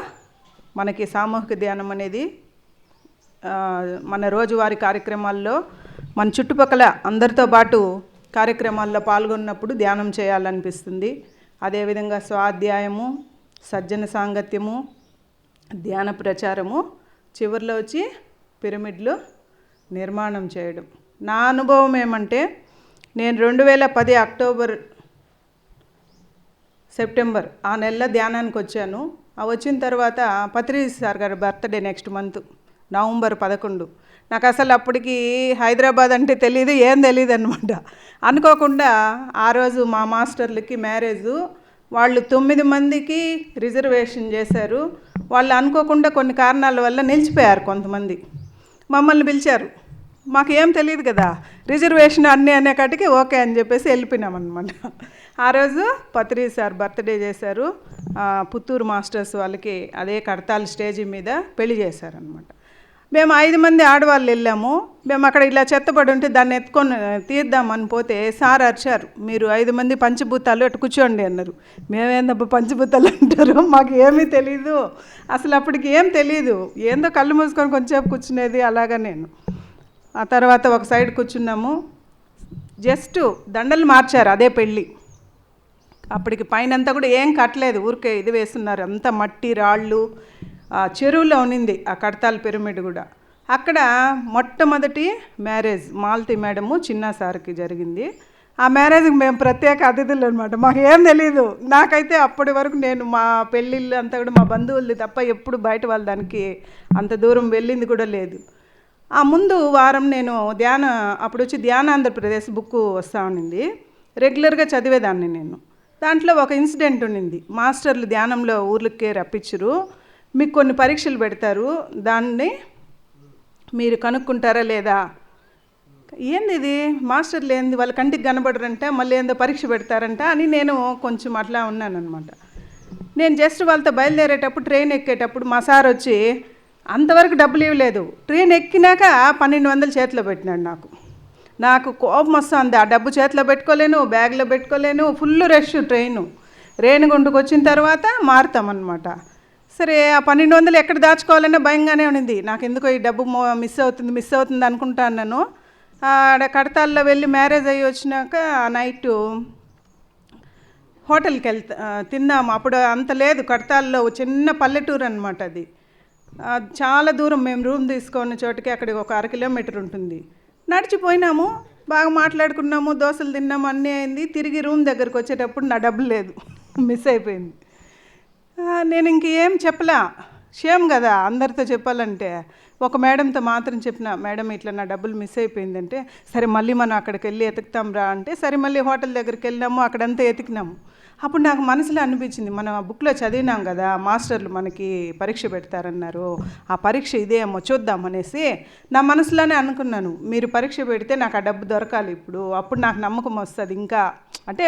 మనకి సామూహిక ధ్యానం అనేది మన రోజువారీ కార్యక్రమాల్లో మన చుట్టుపక్కల అందరితో పాటు కార్యక్రమాల్లో పాల్గొన్నప్పుడు ధ్యానం చేయాలనిపిస్తుంది. అదేవిధంగా స్వాధ్యాయము, సజ్జన సాంగత్యము, ధ్యాన ప్రచారము, చివరిలో వచ్చి పిరమిడ్లు నిర్మాణం చేయడం. నా అనుభవం ఏమంటే నేను 2010 అక్టోబర్ సెప్టెంబర్ ఆ నెలలో ధ్యానానికి వచ్చాను. వచ్చిన తర్వాత పత్రి సార్ గారి బర్త్డే నెక్స్ట్ మంత్ నవంబర్ 11. నాకు అసలు అప్పటికి హైదరాబాద్ అంటే తెలియదు, ఏం తెలియదు అనమాట. అనుకోకుండా ఆ రోజు మా మాస్టర్లకి మ్యారేజు, వాళ్ళు 9 మందికి రిజర్వేషన్ చేశారు. వాళ్ళు అనుకోకుండా కొన్ని కారణాల వల్ల నిలిచిపోయారు కొంతమంది. మమ్మల్ని పిలిచారు, మాకు ఏం తెలియదు కదా, రిజర్వేషన్ అన్నీ అనేకాటికి ఓకే అని చెప్పేసి వెళ్ళిపోయినామన్నమాట. ఆ రోజు పత్రి సార్ బర్త్డే చేశారు. పుత్తూరు మాస్టర్స్ వాళ్ళకి అదే కడతాల స్టేజీ మీద పెళ్లి చేశారనమాట. మేము 5 మంది ఆడవాళ్ళు వెళ్ళాము. మేము అక్కడ ఇలా చెత్తపడి ఉంటే దాన్ని ఎత్తుకొని తీద్దామని పోతే సార్ అరిచారు, మీరు 5 మంది పంచభూతాలు అటు కూర్చోండి అన్నారు. మేమేందబ్బా పంచభూతాలు అంటారు, మాకు ఏమీ తెలీదు, అసలు అప్పటికి ఏం తెలీదు, ఏందో కళ్ళు మూసుకొని కొంచెంసేపు కూర్చునేది అలాగా. నేను ఆ తర్వాత ఒక సైడ్ కూర్చున్నాము. జస్ట్ దండలు మార్చారు, అదే పెళ్ళి. అప్పటికి పైనంతా కూడా ఏం కట్టలేదు, ఊరికే ఇది వేస్తున్నారు, అంతా మట్టి రాళ్ళు. చెరువులో ఉన్నింది ఆ కడతాల పిరమిడ్ కూడా. అక్కడ మొట్టమొదటి మ్యారేజ్ మాలతి మేడము చిన్న సార్కి జరిగింది. ఆ మ్యారేజ్కి మేము ప్రత్యేక అతిథులు అనమాట. మాకు ఏం తెలీదు. నాకైతే అప్పటి వరకు నేను మా పెళ్ళిళ్ళు అంతా కూడా మా బంధువులది తప్ప ఎప్పుడు బయట వాళ్ళ దానికి అంత దూరం వెళ్ళింది కూడా లేదు. ఆ ముందు వారం నేను అప్పుడు వచ్చి ధ్యాన ఆంధ్రప్రదేశ్ బుక్ వస్తూ ఉండింది, రెగ్యులర్గా చదివేదాన్ని నేను. దాంట్లో ఒక ఇన్సిడెంట్ ఉండింది. మాస్టర్లు ధ్యానంలో ఊర్లకే రప్పించరు, మీకు కొన్ని పరీక్షలు పెడతారు, దాన్ని మీరు కనుక్కుంటారా లేదా. ఏంది ఇది, మాస్టర్లు ఏంది వాళ్ళ కంటికి కనబడరంట, మళ్ళీ ఏందో పరీక్ష పెడతారంట అని నేను కొంచెం అట్లా ఉన్నానన్నమాట. నేను జస్ట్ వాళ్ళతో బయలుదేరేటప్పుడు ట్రైన్ ఎక్కేటప్పుడు మా సార్ వచ్చి అంతవరకు డబ్బులు ఇవ్వలేదు, ట్రైన్ ఎక్కినాక 1200 చేతిలో పెట్టినాడు. నాకు కోపం వస్తుంది. ఆ డబ్బు చేతిలో పెట్టుకోలేను, బ్యాగ్లో పెట్టుకోలేను, ఫుల్ రష్ ట్రైను. రేణిగుంటకు వచ్చిన తర్వాత మారుతామన్నమాట. సరే ఆ 1200 ఎక్కడ దాచుకోవాలన్నా భయంగానే ఉండింది నాకు. ఎందుకో ఈ డబ్బు మిస్ అవుతుంది అనుకుంటాను. ఆడ కడతాల్లో వెళ్ళి మ్యారేజ్ అయ్యి వచ్చినాక నైటు హోటల్కి తిన్నాము. అప్పుడు అంత లేదు, కడతాల్లో చిన్న పల్లెటూరు అనమాట అది. చాలా దూరం, మేము రూమ్ తీసుకున్న చోటుకి అక్కడికి ఒక 1/2 కిలోమీటర్ ఉంటుంది. నడిచిపోయినాము, బాగా మాట్లాడుకున్నాము, దోశలు తిన్నాము, అన్నీ అయింది. తిరిగి రూమ్ దగ్గరికి వచ్చేటప్పుడు నా డబ్బు లేదు, మిస్ అయిపోయింది. నేను ఇంకేం చెప్పలా, షేమ్ కదా అందరితో చెప్పాలంటే. ఒక మేడంతో మాత్రం చెప్పిన, మేడం ఇట్లా నా డబ్బులు మిస్ అయిపోయిందంటే, సరే మళ్ళీ మనం అక్కడికి వెళ్ళి ఎతుకుతాం రా అంటే, సరే మళ్ళీ హోటల్ దగ్గరికి వెళ్ళినాము, అక్కడంతా ఎతికినాము. అప్పుడు నాకు మనసులో అనిపించింది, మనం ఆ బుక్లో చదివినాం కదా మాస్టర్లు మనకి పరీక్ష పెడతారన్నారు, ఆ పరీక్ష ఇదేమో చూద్దామనేసి నా మనసులోనే అనుకున్నాను. మీరు పరీక్ష పెడితే నాకు ఆ డబ్బు దొరకాలి ఇప్పుడు, అప్పుడు నాకు నమ్మకం వస్తుంది. ఇంకా అంటే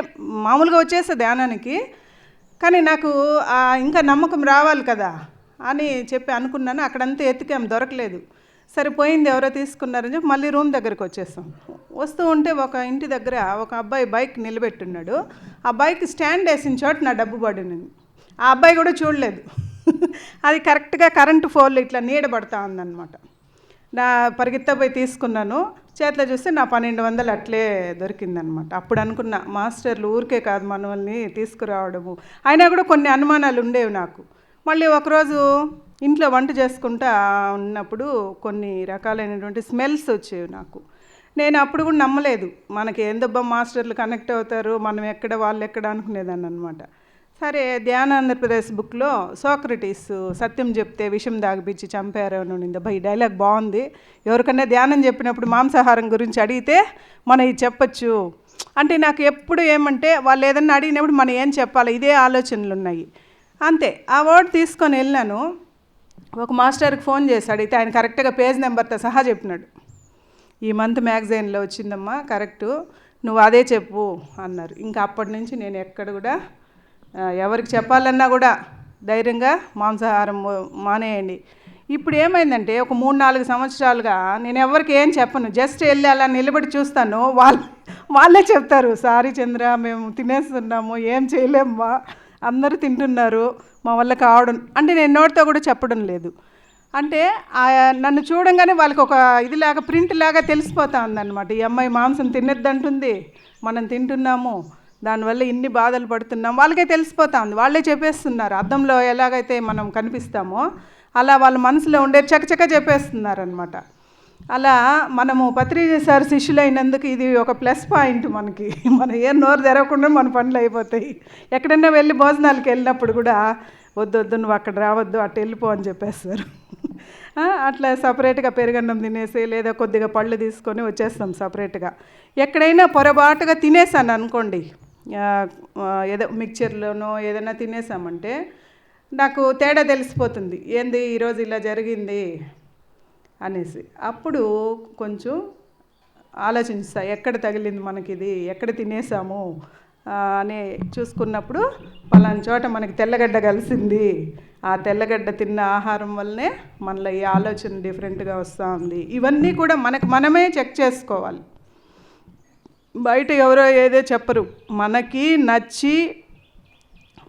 మామూలుగా వచ్చేస్తుంది ధ్యానానికి, కానీ నాకు ఇంకా నమ్మకం రావాలి కదా అని చెప్పి అనుకున్నాను. అక్కడంతా ఎతికాం, దొరకలేదు. సరిపోయింది, ఎవరో తీసుకున్నారని చెప్పి మళ్ళీ రూమ్ దగ్గరికి వచ్చేస్తాం. వస్తూ ఉంటే ఒక ఇంటి దగ్గర ఒక అబ్బాయి బైక్ నిలబెట్టున్నాడు. ఆ బైక్ స్టాండ్ వేసిన చోట నా డబ్బు పడింది. ఆ అబ్బాయి కూడా చూడలేదు. అది కరెక్ట్గా కరెంటు ఫోన్లు ఇట్లా నీడబడతా ఉందన్నమాట. నా పరిగెత్తపోయి తీసుకున్నాను. చేతిలో చూస్తే నా 1200 అట్లే దొరికిందనమాట. అప్పుడు అనుకున్నా, మాస్టర్లు ఊరికే కాదు మనల్ని తీసుకురావడము. అయినా కూడా కొన్ని అనుమానాలు ఉండేవి నాకు. మళ్ళీ ఒకరోజు ఇంట్లో వంట చేసుకుంటా ఉన్నప్పుడు కొన్ని రకాలైనటువంటి స్మెల్స్ వచ్చేవి నాకు. నేను అప్పుడు కూడా నమ్మలేదు, మనకి ఏందబ్బా మాస్టర్లు కనెక్ట్ అవుతారు, మనం ఎక్కడ వాళ్ళు ఎక్కడ అనుకునేదాన్ని అనమాట. సరే ధ్యాన ఆంధ్రప్రదేశ్ బుక్లో సోక్రటీస్ సత్యం చెప్తే విషం దాగిపిచ్చి చంపారు అని ఉండింది. అబ్బా ఈ డైలాగ్ బాగుంది, ఎవరికన్నా ధ్యానం చెప్పినప్పుడు మాంసాహారం గురించి అడిగితే మనం ఇది చెప్పచ్చు అంటే, నాకు ఎప్పుడు ఏమంటే వాళ్ళు ఏదన్నా అడిగినప్పుడు మనం ఏం చెప్పాలి, ఇదే ఆలోచనలు ఉన్నాయి అంతే. ఆ వర్డ్ తీసుకొని వెళ్ళాను. ఒక మాస్టర్కి ఫోన్ చేసి అడిగితే ఆయన కరెక్ట్గా పేజ్ నెంబర్తో సహా చెప్పినాడు. ఈ మంత్ మ్యాగజైన్లో వచ్చిందమ్మా, కరెక్టు, నువ్వు అదే చెప్పు అన్నారు. ఇంకా అప్పటి నుంచి నేను ఎక్కడ కూడా ఎవరికి చెప్పాలన్నా కూడా ధైర్యంగా మాంసాహారం మానేయండి. ఇప్పుడు ఏమైందంటే ఒక 3-4 సంవత్సరాలుగా నేను ఎవరికి ఏం చెప్పను, జస్ట్ వెళ్ళి అలా నిలబడి చూస్తాను. వాళ్ళే చెప్తారు, సారీ చంద్ర మేము తినేస్తున్నాము, ఏం చేయలేమ్మా, అందరూ తింటున్నారు, మా వల్ల కావడం అంటే నేను నోటితో కూడా చెప్పడం లేదు. అంటే నన్ను చూడంగానే వాళ్ళకి ఒక ఇదిలాగా ప్రింట్ లాగా తెలిసిపోతా ఉందన్నమాట. ఈ అమ్మాయి మాంసం తినొద్దంటుంది, మనం తింటున్నాము, దానివల్ల ఇన్ని బాధలు పడుతున్నాం, వాళ్ళకే తెలిసిపోతా ఉంది. వాళ్ళే చెప్పేస్తున్నారు. అద్దంలో ఎలాగైతే మనం కనిపిస్తామో అలా వాళ్ళ మనసులో ఉండే చకచక చెప్పేస్తున్నారనమాట. అలా మనము పత్రిజీ సార్ శిష్యులైనందుకు ఇది ఒక ప్లస్ పాయింట్ మనకి. మనం ఏం నోరు తెరవకుండా మన పనులు అయిపోతాయి. ఎక్కడన్నా వెళ్ళి భోజనాలకు వెళ్ళినప్పుడు కూడా వద్దు నువ్వు అక్కడ రావద్దు, అటు వెళ్ళిపో అని చెప్పేస్తారు. అట్లా సపరేట్గా పెరుగన్నం తినేసి లేదా కొద్దిగా పళ్ళు తీసుకొని వచ్చేస్తాం సపరేట్గా. ఎక్కడైనా పొరపాటుగా తినేసాను అనుకోండి, ఏదో మిక్చర్లోనో ఏదైనా తినేసామంటే నాకు తేడా తెలిసిపోతుంది, ఏంది ఈరోజు ఇలా జరిగింది అనేసి. అప్పుడు కొంచెం ఆలోచిస్తా, ఎక్కడ తగిలింది మనకి, ఇది ఎక్కడ తినేసాము అని చూసుకున్నప్పుడు పలానా చోట మనకి తెల్లగడ్డ కలిసింది, ఆ తెల్లగడ్డ తిన్న ఆహారం వల్లనే మనలో ఈ ఆలోచన డిఫరెంట్గా వస్తూ ఉంది. ఇవన్నీ కూడా మనమే చెక్ చేసుకోవాలి. బయట ఎవరో ఏదో చెప్పరు, మనకి నచ్చి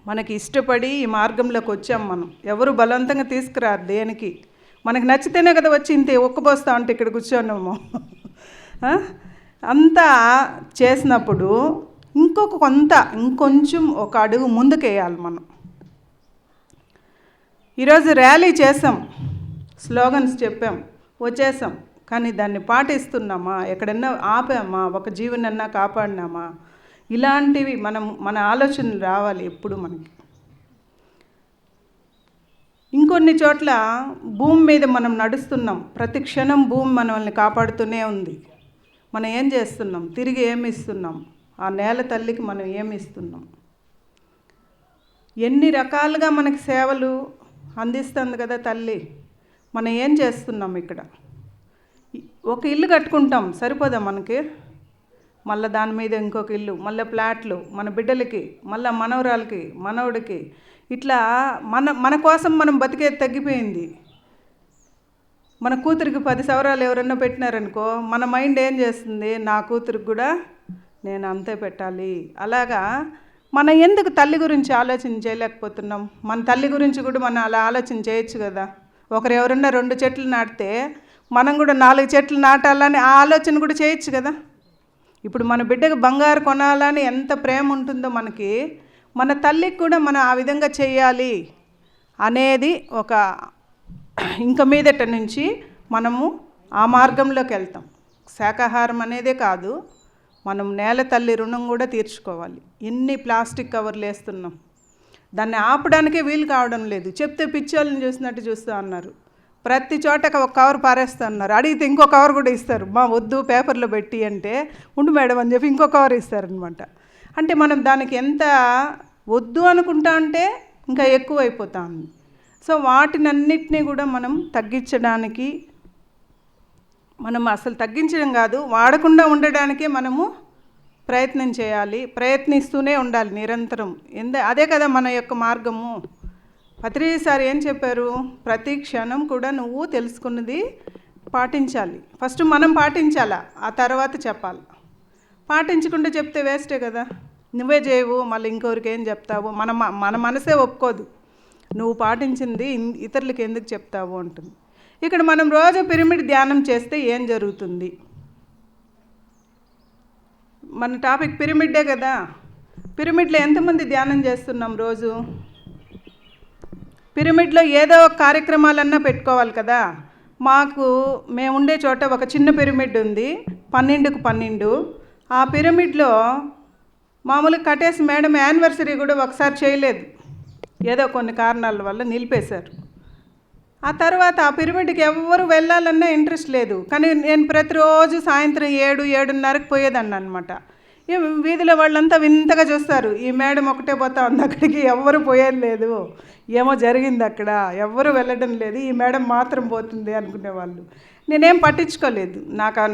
మనకి ఇష్టపడి ఈ మార్గంలోకి వచ్చాం. మనం ఎవరు బలవంతంగా తీసుకురారు దేనికి, మనకు నచ్చితేనే కదా వచ్చి ఇంత ఒక్కబోస్తా ఉంటే ఇక్కడ కూర్చోన్నాము. అంతా చేసినప్పుడు ఇంకొంచెం ఒక అడుగు ముందుకేయాలి మనం. ఈరోజు ర్యాలీ చేసాం, స్లోగన్స్ చెప్పాం, వచ్చేసాం, కానీ దాన్ని పాటిస్తున్నామా, ఎక్కడన్నా ఆపామా, ఒక జీవనన్నా కాపాడినామా, ఇలాంటివి మన ఆలోచనలు రావాలి ఎప్పుడు మనకి. ఇంకొన్ని చోట్ల భూమి మీద మనం నడుస్తున్నాం, ప్రతి క్షణం భూమి మనల్ని కాపాడుతూనే ఉంది. మనం ఏం చేస్తున్నాం, తిరిగి ఏమి ఇస్తున్నాం, ఆ నేల తల్లికి మనం ఏమి ఇస్తున్నాం, ఎన్ని రకాలుగా మనకి సేవలు అందిస్తుంది కదా తల్లి. మనం ఏం చేస్తున్నాం ఇక్కడ. ఒక ఇల్లు కట్టుకుంటాం సరిపోదా మనకి, మళ్ళీ దాని మీద ఇంకొక ఇల్లు, మళ్ళీ ఫ్లాట్లు మన బిడ్డలకి, మళ్ళీ మనవరాలకి, మనవడికి, ఇట్లా మన కోసం మనం బతికేది తగ్గిపోయింది. మన కూతురికి 10 సవరాలు ఎవరన్నా పెట్టినారనుకో, మన మైండ్ ఏం చేస్తుంది, నా కూతురికి కూడా నేను అంతే పెట్టాలి. అలాగా మనం ఎందుకు తల్లి గురించి ఆలోచన చేయలేకపోతున్నాం? మన తల్లి గురించి కూడా మనం అలా ఆలోచన చేయొచ్చు కదా. ఒకరు ఎవరన్నా 2 చెట్లు నాటితే మనం కూడా 4 చెట్లు నాటాలని ఆ ఆలోచన కూడా చేయొచ్చు కదా. ఇప్పుడు మన బిడ్డకు బంగారు కొనాలని ఎంత ప్రేమ ఉంటుందో మనకి, మన తల్లికి కూడా మనం ఆ విధంగా చేయాలి అనేది ఒక ఇంక మీదట నుంచి మనము ఆ మార్గంలోకి వెళ్తాం. శాకాహారం అనేదే కాదు, మనం నేల తల్లి రుణం కూడా తీర్చుకోవాలి. ఎన్ని ప్లాస్టిక్ కవర్లు వేస్తున్నాం, దాన్ని ఆపడానికే వీలు కావడం లేదు. చెప్తే పిచ్చోళ్ళని చూసినట్టు చూస్తూ అన్నారు. ప్రతి చోట ఒక కవర్ పారేస్తూ అన్నారు. అడిగితే ఇంకో కవర్ కూడా ఇస్తారు. మా వద్దు పేపర్లో పెట్టి అంటే ఉండు మేడం అని చెప్పి ఇంకో కవర్ ఇస్తారనమాట. అంటే మనం దానికి ఎంత వద్దు అనుకుంటా అంటే ఇంకా ఎక్కువ అయిపోతా ఉంది. సో వాటినన్నిటినీ కూడా మనం తగ్గించడానికి, మనం అసలు తగ్గించడం కాదు, వాడకుండా ఉండడానికే మనము ప్రయత్నం చేయాలి. ప్రయత్నిస్తూనే ఉండాలి నిరంతరం. అదే కదా మన యొక్క మార్గము. పత్రిజీ సార్ ఏం చెప్పారు, ప్రతి క్షణం కూడా నువ్వు తెలుసుకున్నది పాటించాలి. ఫస్ట్ మనం పాటించాలా, ఆ తర్వాత చెప్పాలి. పాటించకుండా చెప్తే వేస్టే కదా. నువ్వే చేయవు, మళ్ళీ ఇంకొకరికి ఏం చెప్తావు. మన మనసే ఒప్పుకోదు, నువ్వు పాటించింది ఇతరులకు ఎందుకు చెప్తావు అంటుంది. ఇక్కడ మనం రోజు పిరమిడ్ ధ్యానం చేస్తే ఏం జరుగుతుంది? మన టాపిక్ పిరమిడ్డే కదా. పిరమిడ్లో ఎంతమంది ధ్యానం చేస్తున్నాం రోజు? పిరమిడ్లో ఏదో ఒక కార్యక్రమాలన్నా పెట్టుకోవాలి కదా. మేము ఉండే చోట ఒక చిన్న పిరమిడ్ ఉంది, 12కు 12. ఆ పిరమిడ్లో మామూలుగా కట్టేసి మేడం యానివర్సరీ కూడా ఒకసారి చేయలేదు, ఏదో కొన్ని కారణాల వల్ల నిలిపేశారు. ఆ తర్వాత ఆ పిరమిడ్కి ఎవరు వెళ్ళాలన్నా ఇంట్రెస్ట్ లేదు. కానీ నేను ప్రతిరోజు సాయంత్రం 7-7:30కి పోయేదాన్ని అనమాట. వీధిలో వాళ్ళంతా వింతగా చూస్తారు, ఈ మేడం ఒకటే పోతా ఉంది అక్కడికి, ఎవరు పోయేది లేదు, ఏమో జరిగింది అక్కడ, ఎవరు వెళ్ళడం లేదు, ఈ మేడం మాత్రం పోతుంది అనుకునేవాళ్ళు. నేనేం పట్టించుకోలేదు.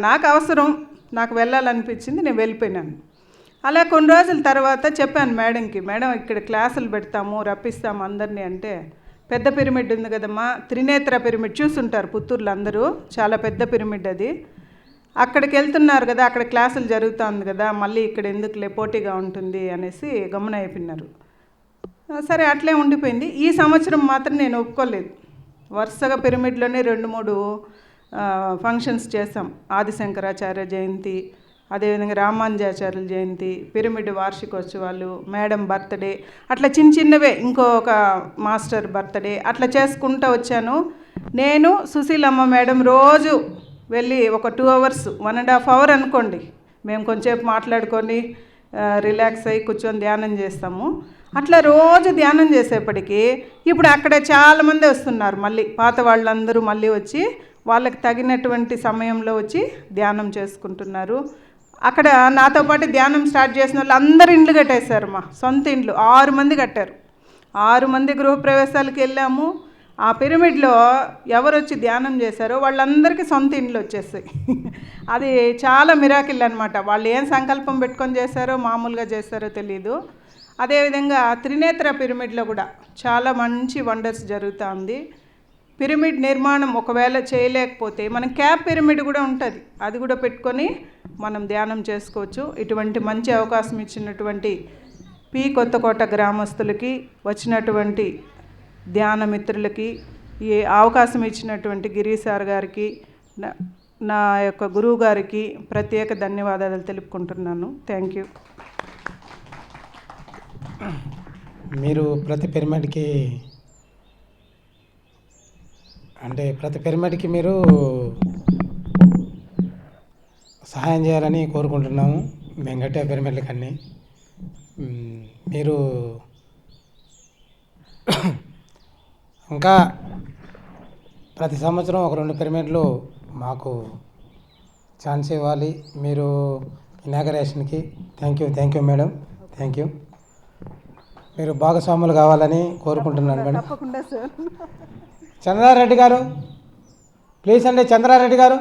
నాకు అవసరం, నాకు వెళ్ళాలనిపించింది, నేను వెళ్ళిపోయినాను. అలా కొన్ని రోజుల తర్వాత చెప్పాను మేడంకి, మేడం ఇక్కడ క్లాసులు పెడతాము, రప్పిస్తాము అందరినీ అంటే, పెద్ద పిరమిడ్ ఉంది కదమ్మా, త్రినేత్ర పిరమిడ్ చూసుంటారు పుత్తూరులో అందరూ, చాలా పెద్ద పిరమిడ్ అది, అక్కడికి వెళ్తున్నారు కదా, అక్కడ క్లాసులు జరుగుతుంది కదా, మళ్ళీ ఇక్కడ ఎందుకులే పోటీగా ఉంటుంది అనేసి గమన అయిపోయినారు. సరే అట్లే ఉండిపోయింది. ఈ సంవత్సరం మాత్రం నేను ఒప్పుకోలేదు. వరుసగా పిరమిడ్లోనే 2-3 ఫంక్షన్స్ చేసాం. ఆదిశంకరాచార్య జయంతి, అదేవిధంగా రామానుజాచార్యుల జయంతి, పిరమిడ్ వార్షికోత్సవాలు, మేడం బర్త్డే, అట్లా చిన్న చిన్నవే, ఇంకొక మాస్టర్ బర్త్డే, అట్లా చేసుకుంటూ వచ్చాను. నేను సుశీలమ్మ మేడం రోజు వెళ్ళి ఒక 2 hours 1.5 hour అనుకోండి, మేము కొంచెంసేపు మాట్లాడుకొని రిలాక్స్ అయ్యి కూర్చొని ధ్యానం చేస్తాము. అట్లా రోజు ధ్యానం చేసేప్పటికీ ఇప్పుడు అక్కడ చాలామంది వస్తున్నారు, మళ్ళీ పాత వాళ్ళందరూ మళ్ళీ వచ్చి వాళ్ళకి తగినటువంటి సమయంలో వచ్చి ధ్యానం చేసుకుంటున్నారు. అక్కడ నాతో పాటు ధ్యానం స్టార్ట్ చేసిన వాళ్ళు అందరు ఇండ్లు కట్టేశారు, మా సొంత ఇండ్లు 6 మంది కట్టారు. 6 మంది గృహప్రవేశాలకు వెళ్ళాము. ఆ పిరమిడ్లో ఎవరు వచ్చి ధ్యానం చేశారో వాళ్ళందరికీ సొంత ఇండ్లు వచ్చేసాయి. అది చాలా మిరాకిల్ అనమాట. వాళ్ళు ఏం సంకల్పం పెట్టుకొని చేశారో, మామూలుగా చేశారో తెలియదు. అదేవిధంగా త్రినేత్ర పిరమిడ్లో కూడా చాలా మంచి వండర్స్ జరుగుతూ ఉంది. పిరమిడ్ నిర్మాణం ఒకవేళ చేయలేకపోతే మనం క్యాప్ పిరమిడ్ కూడా ఉంటుంది, అది కూడా పెట్టుకొని మనం ధ్యానం చేసుకోవచ్చు. ఇటువంటి మంచి అవకాశం ఇచ్చినటువంటి పి కొత్తకోట గ్రామస్తులకి, వచ్చినటువంటి ధ్యాన మిత్రులకి, ఈ అవకాశం ఇచ్చినటువంటి గిరీష్ సార్ గారికి, నా యొక్క గురువు గారికి ప్రత్యేక ధన్యవాదాలు తెలుపుకుంటున్నాను. Thank you. మీరు ప్రతి పిరమిడ్కి మీరు సహాయం చేయాలని కోరుకుంటున్నాము. మేము కట్టే పిరమిడ్లకి అన్నీ మీరు ఇంకా ప్రతి సంవత్సరం ఒక 2 పిరమిడ్లు మాకు ఛాన్స్ ఇవ్వాలి మీరు ఇనాగరేషన్కి. Thank you madam, thank you. మీరు భాగస్వాములు కావాలని కోరుకుంటున్నాను మేడం. తప్పకుండా సార్. చంద్రారెడ్డి గారు ప్లీజ్ అండి. చంద్రారెడ్డి గారు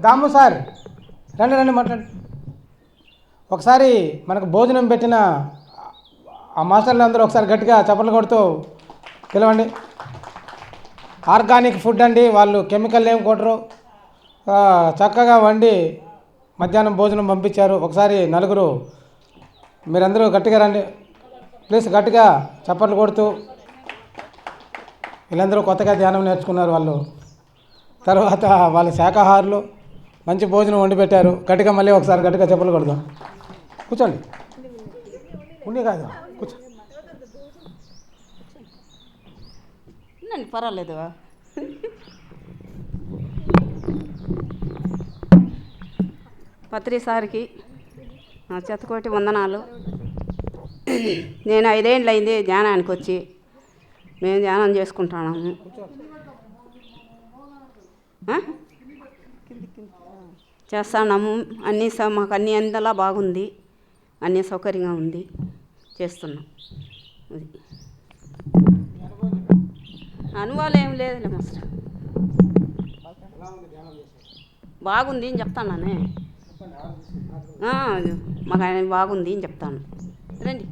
దాము సార్ రండి మాట్లాడు. ఒకసారి మనకు భోజనం పెట్టిన ఆ మాస్టర్లు అందరూ ఒకసారి గట్టిగా చప్పట్లు కొడుతూ పిలవండి. ఆర్గానిక్ ఫుడ్ అండి, వాళ్ళు కెమికల్ ఏం కొట్టరు, చక్కగా వండి మధ్యాహ్నం భోజనం పంపించారు. ఒకసారి నలుగురు మీరందరూ గట్టిగా రండి ప్లీజ్, గట్టిగా చప్పట్లు కొడుతూ. వీళ్ళందరూ కొత్తగా ధ్యానం నేర్చుకున్నారు వాళ్ళు. తర్వాత వాళ్ళ శాకాహారులు మంచి భోజనం వండి పెట్టారు. గట్టిగా మళ్ళీ ఒకసారి గట్టిగా చప్పట్లు కొడదాం. కూర్చోండి, ఉండి కాదు కూర్చో. పర్వాలేదు. పత్రి సార్కి చెత్తకోటి వందనాలు. నేను 5 ఏళ్ళు అయింది ధ్యానానికి వచ్చి, మేము ధ్యానం చేసుకుంటున్నాము. చేస్తున్నాము అన్నీ, మాకు అన్నీ అందలా బాగుంది, అన్నీ సౌకర్యంగా ఉంది, చేస్తున్నాం. అది అనుభవాలు ఏం లేదులే మాస్టర్, బాగుంది అని చెప్తానే, మాకు ఆయన బాగుంది అని చెప్తాను. రండి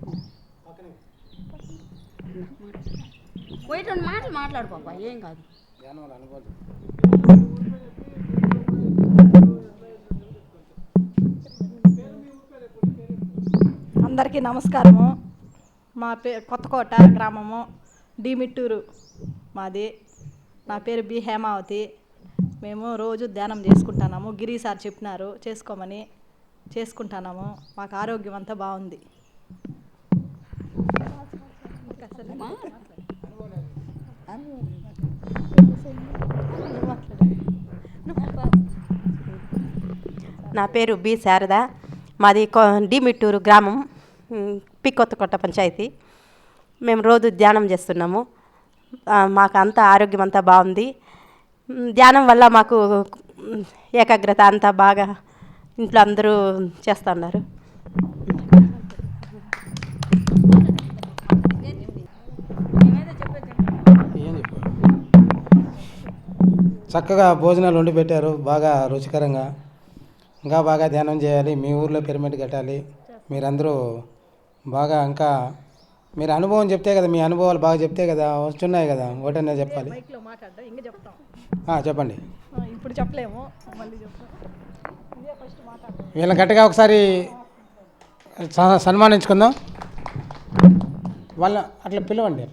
పోయి 2 మాటలు మాట్లాడు పాప, ఏం కాదు. అందరికీ నమస్కారము. మా కొత్తకోట గ్రామము, డిమిట్టూరు మాది. నా పేరు బి హేమావతి. మేము రోజు ధ్యానం చేసుకుంటున్నాము. గిరి సార్ చెప్పినారు చేసుకోమని, చేసుకుంటున్నాము. మాకు ఆరోగ్యం అంతా బాగుంది. నా పేరు బి శారద. మాది డిమిట్టూరు గ్రామం, పి కొత్తకోట పంచాయతీ. మేము రోజు ధ్యానం చేస్తున్నాము. మాకు అంతా ఆరోగ్యం అంతా బాగుంది. ధ్యానం వల్ల మాకు ఏకాగ్రత అంతా బాగా ఇంట్లో అందరూ చేస్తున్నారు. చక్కగా భోజనాలు వండి పెట్టారు, బాగా రుచికరంగా. ఇంకా బాగా ధ్యానం చేయాలి, మీ ఊర్లో పిరమిడ్ కట్టాలి. మీరందరూ బాగా ఇంకా మీరు అనుభవం చెప్తే కదా, మీ అనుభవాలు బాగా చెప్తే కదా వస్తున్నాయి కదా, ఒకటనే చెప్పాలి. మైక్లో మాట్లాడడం ఇంకా చెప్తాం. చెప్పండి. ఇప్పుడు చెప్పలేము, మళ్ళీ చెప్తాం. ఇదే ఫస్ట్ మాట్లాడదాం. వీళ్ళని గట్టిగా ఒకసారి సన్మానించుకుందాం. వాళ్ళ అట్లా పిలవండి.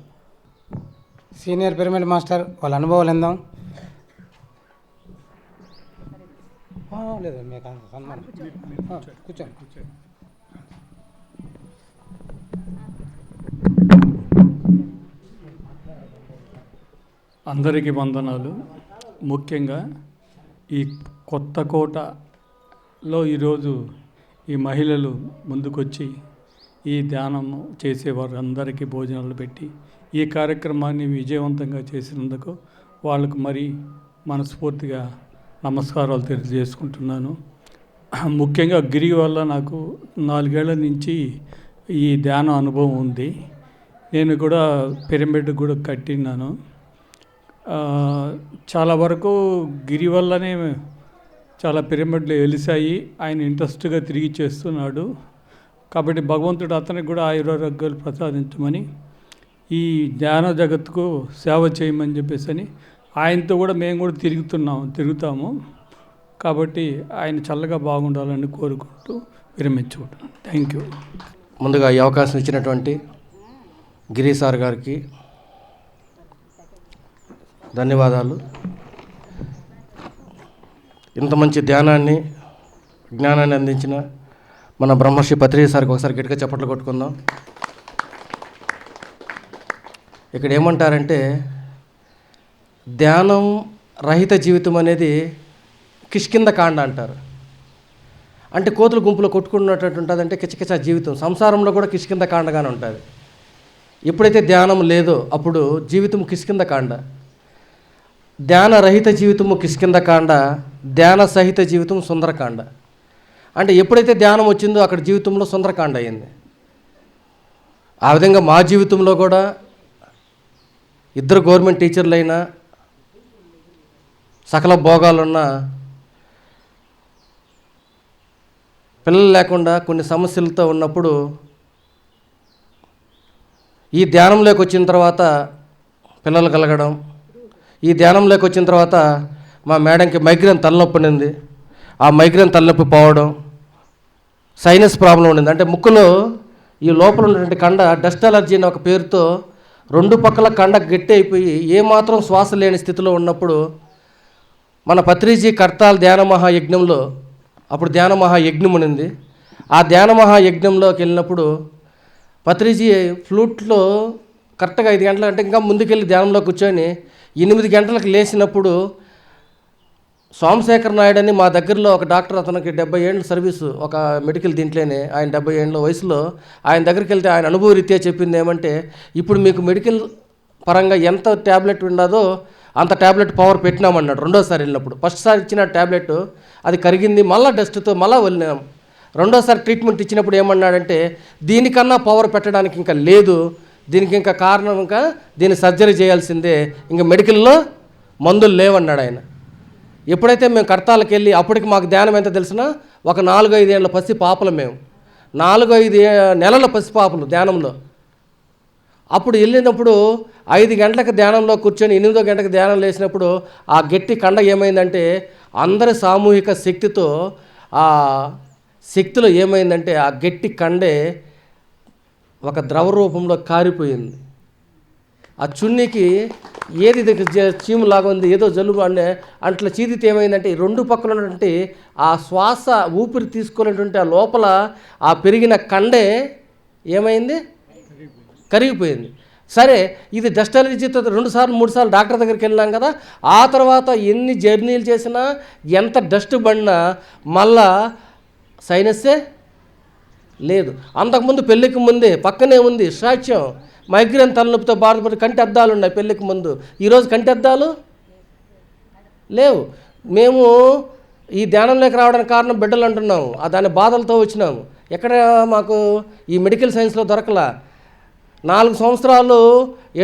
సీనియర్ పిరమిడ్ మాస్టర్ వాళ్ళ అనుభవాలు ఎందాం. లేదు మీకు సన్మానం కూర్చోండి. అందరికీ వందనాలు. ముఖ్యంగా ఈ కొత్త కోటలో ఈరోజు ఈ మహిళలు ముందుకొచ్చి ఈ ధ్యానం చేసేవారు అందరికీ భోజనాలు పెట్టి ఈ కార్యక్రమాన్ని విజయవంతంగా చేసినందుకు వాళ్ళకు మరి మనస్ఫూర్తిగా నమస్కారాలు తెలియజేసుకుంటున్నాను. ముఖ్యంగా గిరి వల్ల నాకు 4 ఏళ్ల నుంచి ఈ ధ్యాన అనుభవం ఉంది. నేను కూడా పిరమిడ్ కూడా కట్టినాను. చాలా వరకు గిరి వల్లనే చాలా పిరమిడ్లు వెలిసాయి. ఆయన ఇంట్రెస్ట్గా తిరిగి చేస్తున్నాడు. కాబట్టి భగవంతుడు అతనికి కూడా ఆయురారోగ్యాలు ప్రసాదించమని, ఈ ధ్యాన జగత్తుకు సేవ చేయమని చెప్పేసి అని ఆయనతో కూడా మేము కూడా తిరుగుతాము. కాబట్టి ఆయన చల్లగా బాగుండాలని కోరుకుంటూ విరమించుకుంటున్నాను. Thank you. ముందుగా ఈ అవకాశం ఇచ్చినటువంటి గిరి సార్ గారికి ధన్యవాదాలు. ఇంత మంచి ధ్యానాన్ని, జ్ఞానాన్ని అందించిన మన బ్రహ్మశ్రీ పత్రి సార్కి ఒకసారి గట్టిగా చప్పట్లు కొట్టుకుందాం. ఇక్కడ ఏమంటారంటే ధ్యానం రహిత జీవితం అనేది కిష్కింద కాండ అంటారు. అంటే కోతుల గుంపులో కొట్టుకున్నట్టు ఉంటుందంటే కిచకిచ జీవితం. సంసారంలో కూడా కిష్కింద కాండగానే ఉంటుంది. ఎప్పుడైతే ధ్యానం లేదో అప్పుడు జీవితం కిష్కింద కాండ. ధ్యాన రహిత జీవితము కిష్కింద కాండ, ధ్యాన సహిత జీవితం సుందరకాండ. అంటే ఎప్పుడైతే ధ్యానం వచ్చిందో అక్కడ జీవితంలో సుందరకాండ అయింది. ఆ విధంగా మా జీవితంలో కూడా 2 గవర్నమెంట్ టీచర్లైనా, సకల భోగాలున్న పిల్లలు లేకుండా కొన్ని సమస్యలతో ఉన్నప్పుడు ఈ ధ్యానంలోకి వచ్చిన తర్వాత పిల్లలు కలగడం, ఈ ధ్యానంలోకి వచ్చిన తర్వాత మా మేడంకి మైగ్రేన్ తలనొప్పి ఉండింది. ఆ మైగ్రేన్ తలనొప్పి పోవడం, సైనస్ ప్రాబ్లం ఉండింది. అంటే ముక్కులో ఈ లోపల ఉన్నటువంటి కండ డస్ట్ అలర్జీ అనే ఒక పేరుతో 2 పక్కల కండ గట్టి అయిపోయి ఏమాత్రం శ్వాస లేని స్థితిలో ఉన్నప్పుడు మన పత్రిజీ కర్తాల్ ధ్యాన మహాయజ్ఞంలో, అప్పుడు ధ్యాన మహాయజ్ఞం ఉన్నింది. ఆ ధ్యాన మహాయజ్ఞంలోకి వెళ్ళినప్పుడు పత్రిజీ ఫ్లూట్లో కరెక్ట్గా 5 గంటల అంటే ఇంకా ముందుకెళ్ళి ధ్యానంలో కూర్చొని 8 గంటలకు లేచినప్పుడు సోమశేఖర్ నాయుడు అని మా దగ్గరలో ఒక డాక్టర్, అతనికి 70 ఏళ్ళ సర్వీసు ఒక మెడికల్ దీంట్లోనే, ఆయన 70 ఏళ్ళ వయసులో ఆయన దగ్గరికి వెళ్తే ఆయన అనుభవ రీత్యా చెప్పింది ఏమంటే, ఇప్పుడు మీకు మెడికల్ పరంగా ఎంత ట్యాబ్లెట్ ఉండదో అంత ట్యాబ్లెట్ పవర్ పెట్టినామన్నాడు. రెండోసారి వెళ్ళినప్పుడు ఫస్ట్ సారి ఇచ్చిన ట్యాబ్లెట్ అది కరిగింది, మళ్ళీ డస్ట్తో మళ్ళీ వెళ్ళినాం. రెండోసారి ట్రీట్మెంట్ ఇచ్చినప్పుడు ఏమన్నాడంటే, దీనికన్నా పవర్ పెట్టడానికి ఇంకా లేదు, దీనికి ఇంకా కారణం ఇంకా దీన్ని సర్జరీ చేయాల్సిందే, ఇంకా మెడికల్లో మందులు లేవన్నాడు ఆయన. ఎప్పుడైతే మేము కర్తాలకు వెళ్ళి, అప్పటికి మాకు ధ్యానం ఎంత తెలిసినా ఒక 4-5 ఏళ్ళ పసి పాపలు, మేము 4-5 నెలల పసిపాపలు ధ్యానంలో. అప్పుడు వెళ్ళినప్పుడు 5 గంటలకు ధ్యానంలో కూర్చొని 8వ గంటకు ధ్యానం లేసినప్పుడు ఆ గట్టి కండ ఏమైందంటే, అందరి సామూహిక శక్తితో ఆ శక్తిలో ఏమైందంటే ఆ గట్టి కండే ఒక ద్రవ రూపంలో కారిపోయింది. ఆ చున్నీకి ఏది చీము లాగా ఉంది, ఏదో జలుబు అంటే అట్లా చీదితే ఏమైందంటే 2 పక్కల ఉన్నటువంటి ఆ శ్వాస ఊపిరి తీసుకునేటువంటి ఆ లోపల ఆ పెరిగిన కండే ఏమైంది, కరిగిపోయింది. సరే, ఇది డస్ట్ అలర్జీతో 2-3 సార్లు డాక్టర్ దగ్గరికి వెళ్ళాం కదా. ఆ తర్వాత ఎన్ని జర్నీలు చేసినా, ఎంత డస్ట్ పడినా మళ్ళా సైనస్సే లేదు. అంతకుముందు పెళ్ళికి ముందే పక్కనే ఉంది సాక్ష్యం, మైగ్రేన్ తలనొప్పితో బాధపడి కంటి అద్దాలు ఉన్నాయి పెళ్ళికి ముందు. ఈరోజు కంటి అద్దాలు లేవు. మేము ఈ ధ్యానంలోకి రావడానికి కారణం బిడ్డలు అంటున్నాము, దాని బాధలతో వచ్చినాము. ఎక్కడ మాకు ఈ మెడికల్ సైన్స్లో దొరకలా. 4 సంవత్సరాలు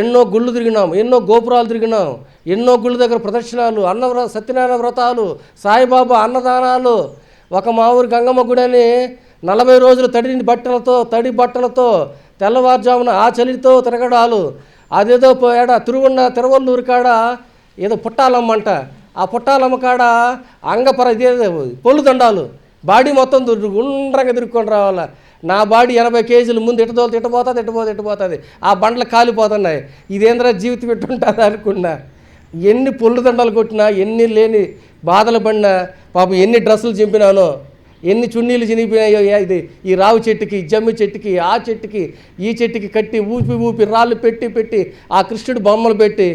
ఎన్నో గుళ్ళు తిరిగినాం, ఎన్నో గోపురాలు తిరిగినాం, ఎన్నో గుళ్ళ దగ్గర ప్రదర్శనలు, సత్యనారాయణ వ్రతాలు, సాయిబాబా అన్నదానాలు. ఒక మా ఊరి గంగమ్మ గుడి అని 40 రోజులు తడి బట్టలతో తెల్లవారుజామున ఆ చలితో తిరగడాలు. అదేదో తిరువల్లూరు కాడ ఏదో పుట్టాలమ్మంట, ఆ పుట్టాలమ్మ కాడ ఇదే పొల్లు దండాలు, బాడీ మొత్తం గుండ్రంగా తిరుక్కొని రావాలా. నా బాడీ 80 కేజీలు, ముందు ఎట్టుపోతుంది, ఆ బండ్లు కాలిపోతున్నాయి. ఇదేంద్రా జీవితం పెట్టుంటుంది అనుకున్నా. ఎన్ని పొల్లు దండాలు కొట్టినా, ఎన్ని లేని బాధలు పడినా, పాపం ఎన్ని డ్రెస్సులు చింపినానో, ఎన్ని చున్నీలు చినిగిపోయినాయో. ఇది ఈ రావి చెట్టుకి, జమ్మి చెట్టుకి, ఆ చెట్టుకి, ఈ చెట్టుకి కట్టి ఊపి రాళ్ళు పెట్టి ఆ కృష్ణుడు బొమ్మలు పెట్టి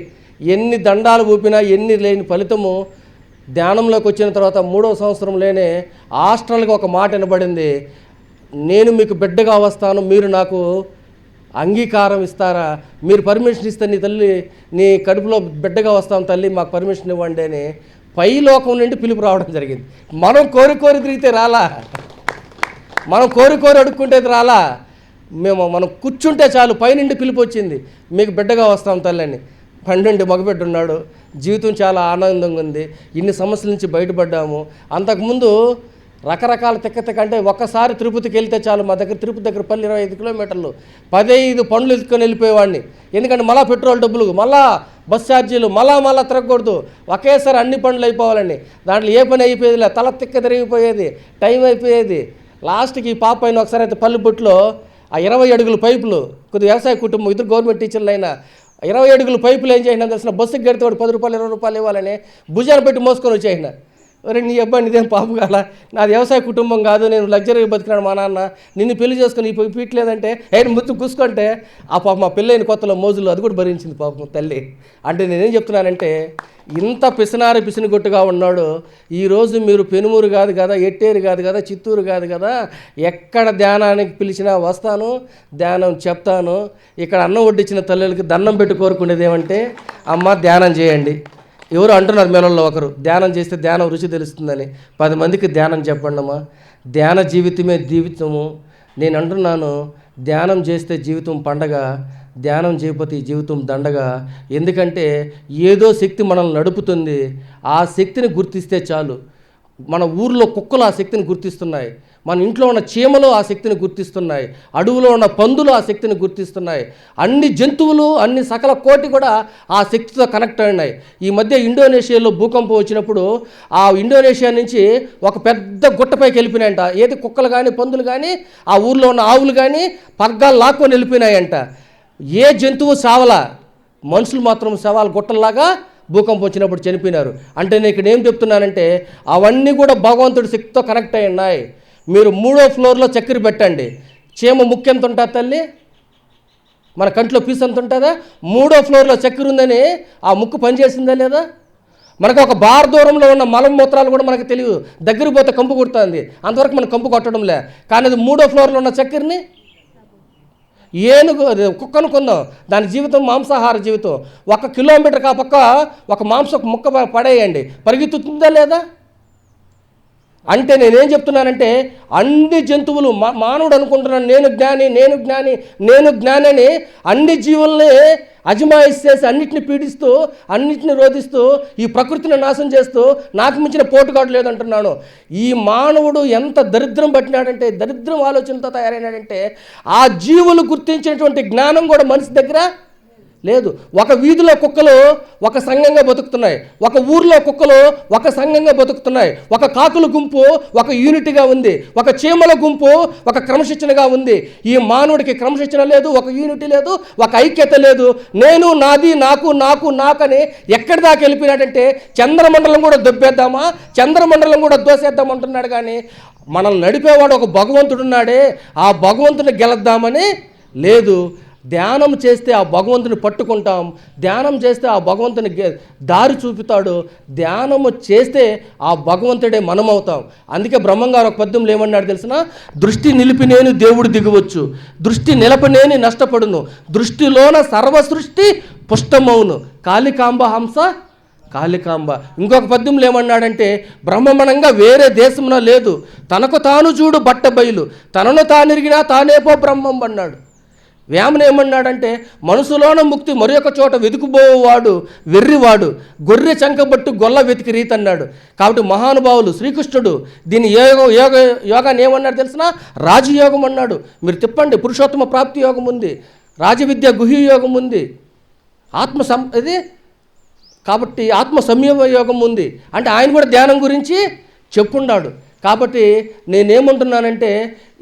ఎన్ని దండాలు ఊపినా ఎన్ని లేని ఫలితము. ధ్యానంలోకి వచ్చిన తర్వాత 3వ సంవత్సరంలోనే హాస్టల్గా ఒక మాట వినబడింది, నేను మీకు బిడ్డగా వస్తాను, మీరు నాకు అంగీకారం ఇస్తారా, మీరు పర్మిషన్ ఇస్తే నీ కడుపులో బిడ్డగా వస్తాను తల్లి, మాకు పర్మిషన్ ఇవ్వండి అని పై లోకం నుండి పిలుపు రావడం జరిగింది. మనం కోరి తిరిగితే రాలా, మనం కోరి అడుక్కుంటే రాలా. మనం కూర్చుంటే చాలు పైనుండి పిలుపు వచ్చింది, మీకు బిడ్డగా వస్తాం తల్లి అని. 12 మగబిడ్డ ఉన్నాడు. జీవితం చాలా ఆనందంగా ఉంది. ఇన్ని సమస్యల నుంచి బయటపడ్డాము. అంతకుముందు రకరకాల తిక్క అంటే ఒక్కసారి తిరుపతికి వెళ్తే చాలు, మా దగ్గర తిరుపతి దగ్గర పల్లి 25 కిలోమీటర్లు, 15 పండ్లు ఎత్తుకొని వెళ్ళిపోయేవాడిని. ఎందుకంటే మళ్ళీ పెట్రోల్ డబ్బులు, మళ్ళా బస్ ఛార్జీలు, మళ్ళా తిరగకూడదు, ఒకేసారి అన్ని పనులు అయిపోవాలండి. దాంట్లో ఏ పని అయిపోయేదిలే, తల తిక్క తిరిగిపోయేది, టైం అయిపోయేది. లాస్ట్కి ఈ పాప అయిన ఒకసారి అయితే పల్లెబొట్టులో ఆ 20 అడుగుల పైపులు, కొద్దిగా వ్యవసాయ కుటుంబం, ఇద్దరు గవర్నమెంట్ టీచర్లు అయినా 20 అడుగుల పైపులు ఏం చేసినా తెలిసిన, బస్సుకి గడితే వాడు 10 రూపాయలు 20 రూపాయలు ఇవ్వాలని భుజాన్ని పెట్టి మోసుకొని వచ్చేసిన. ఒరే నీ అబ్బాయి నీదేం పాపం కాల, నాది వ్యవసాయ కుటుంబం కాదు, నేను లగ్జరీగా బతికినాడు మా నాన్న, నిన్ను పెళ్లి చేసుకుని పీట్లేదంటే ముత్తు కూసుకుంటే ఆ పాప మా పెళ్ళైన కొత్తలో మోజులు అది కూడా భరించింది పాపం తల్లి. అంటే నేనేం చెప్తున్నానంటే, ఇంత పిసినిగొట్టుగా ఉన్నాడు. ఈరోజు మీరు పెనుమూరు కాదు కదా, ఎట్టేరు కాదు కదా, చిత్తూరు కాదు కదా, ఎక్కడ ధ్యానానికి పిలిచినా వస్తాను, ధ్యానం చెప్తాను. ఇక్కడ అన్నం వడ్డించిన తల్లులకి దండం పెట్టి కోరుకునేది ఏమంటే, అమ్మ ధ్యానం చేయండి. ఎవరు అంటున్నారు మేళల్లో ఒకరు, ధ్యానం చేస్తే ధ్యానం రుచి తెలుస్తుందని. 10 మందికి ధ్యానం చెప్పండి అమ్మా. ధ్యాన జీవితమే జీవితము. నేను అంటున్నాను, ధ్యానం చేస్తే జీవితం పండగ, ధ్యానం చేయకపోతే ఈ జీవితం దండగా. ఎందుకంటే ఏదో శక్తి మనల్ని నడుపుతుంది, ఆ శక్తిని గుర్తిస్తే చాలు. మన ఊర్లో కుక్కలు ఆ శక్తిని గుర్తిస్తున్నాయి, మన ఇంట్లో ఉన్న చీమలు ఆ శక్తిని గుర్తిస్తున్నాయి, అడవులో ఉన్న పందులు ఆ శక్తిని గుర్తిస్తున్నాయి, అన్ని జంతువులు, అన్ని సకల కోటి కూడా ఆ శక్తితో కనెక్ట్ అయినాయి. ఈ మధ్య ఇండోనేషియాలో భూకంపం వచ్చినప్పుడు ఆ ఇండోనేషియా నుంచి ఒక పెద్ద గుట్టపైకి వెళ్ళిపోయినాయంట. ఏది కుక్కలు కానీ పందులు కానీ ఆ ఊర్లో ఉన్న ఆవులు కానీ పగ్గాలు లాక్కొని వెళ్ళిపోయినాయంట. ఏ జంతువు సావలా, మనుషులు మాత్రం శవాలు గుట్టల్లాగా భూకంపం వచ్చినప్పుడు చనిపోయినారు. అంటే నేను ఇక్కడ ఏం చెప్తున్నానంటే, అవన్నీ కూడా భగవంతుడి శక్తితో కనెక్ట్ అయి ఉన్నాయి. మీరు 3వ ఫ్లోర్లో చక్కెర పెట్టండి, చీమ ముక్కు ఎంత ఉంటుంది తల్లి, మన కంట్లో పీస్ ఎంత ఉంటుందా? 3వ ఫ్లోర్లో చక్కెర ఉందని ఆ ముక్కు పనిచేసిందా లేదా? మనకు ఒక బార్ దూరంలో ఉన్న మలం మూత్రాలు కూడా మనకు తెలియదు, దగ్గరికి పోతే కంపు కొడుతుంది, అంతవరకు మనం కంపు కొట్టడంలే. కానీ అది 3వ ఫ్లోర్లో ఉన్న చక్కెరని ఏనుగు కుక్కను కొందాం, దాని జీవితం మాంసాహార జీవితం. 1 కిలోమీటర్ ఆ పక్క ఒక మాంసం ముక్క పడేయండి, పరిగెత్తుతుందా లేదా? అంటే నేనేం చెప్తున్నానంటే, అన్ని జంతువులు, మానవుడు అనుకుంటున్నాను నేను జ్ఞాని అని అన్ని జీవుల్ని అజమాయిస్తేసి అన్నిటిని పీడిస్తూ, అన్నిటిని రోధిస్తూ, ఈ ప్రకృతిని నాశనం చేస్తూ నాకు మించిన పోటుగాడు లేదంటున్నాను. ఈ మానవుడు ఎంత దరిద్రం పట్టినాడంటే, దరిద్రం ఆలోచనలతో తయారైనాడంటే, ఆ జీవులు గుర్తించినటువంటి జ్ఞానం కూడా మనిషి దగ్గర లేదు. ఒక వీధిలో కుక్కలు ఒక సంఘంగా బతుకుతున్నాయి, ఒక ఊర్లో కుక్కలు ఒక సంఘంగా బతుకుతున్నాయి, ఒక కాకుల గుంపు ఒక యూనిట్గా ఉంది, ఒక చీమల గుంపు ఒక క్రమశిక్షణగా ఉంది. ఈ మానవుడికి క్రమశిక్షణ లేదు, ఒక యూనిటీ లేదు, ఒక ఐక్యత లేదు. నేను, నాది, నాకని ఎక్కడి దాకా వెళ్ళిపోయినాడంటే, చంద్రమండలం కూడా దొబ్బేద్దామా, చంద్రమండలం కూడా దోసేద్దామంటున్నాడు. కానీ మనల్ని నడిపేవాడు ఒక భగవంతుడున్నాడే, ఆ భగవంతుని గెలద్దామని లేదు. ధ్యానం చేస్తే ఆ భగవంతుని పట్టుకుంటాం, ధ్యానం చేస్తే ఆ భగవంతుని దారి చూపుతాడు, ధ్యానము చేస్తే ఆ భగవంతుడే మనమవుతాం. అందుకే బ్రహ్మంగారు ఒక పద్యంలో ఏమన్నాడు తెలిసిన, దృష్టి నిలిపినేని దేవుడు దిగవచ్చు, దృష్టి నిలపనేని నష్టపడును, దృష్టిలోన సర్వ సృష్టి పుష్టమవును, కాళికాంబ హంస కాళికాంబ. ఇంకొక పద్యంలో ఏమన్నాడంటే, బ్రహ్మమణంగా వేరే దేశమున లేదు, తనకు తాను చూడు బట్ట బయలు, తనను తానిరిగినా తానేపో బ్రహ్మం అన్నాడు. వేమన ఏమన్నాడంటే, మనసులోన ముక్తి మరి ఒక చోట వెతుకుబోవాడు వెర్రివాడు, గొర్రె చంకబట్టు గొల్ల వెతికి రీతి అన్నాడు. కాబట్టి మహానుభావులు శ్రీకృష్ణుడు దీన్ని యోగాన్ని ఏమన్నాడు తెలిసిన? రాజయోగం అన్నాడు. మీరు తిప్పండి, పురుషోత్తమ ప్రాప్తి యోగం ఉంది, రాజవిద్య గుహ్య యోగం ఉంది, కాబట్టి ఆత్మ సంయమ యోగం ఉంది. అంటే ఆయన కూడా ధ్యానం గురించి చెప్పున్నాడు. కాబట్టి నేనేమంటున్నానంటే,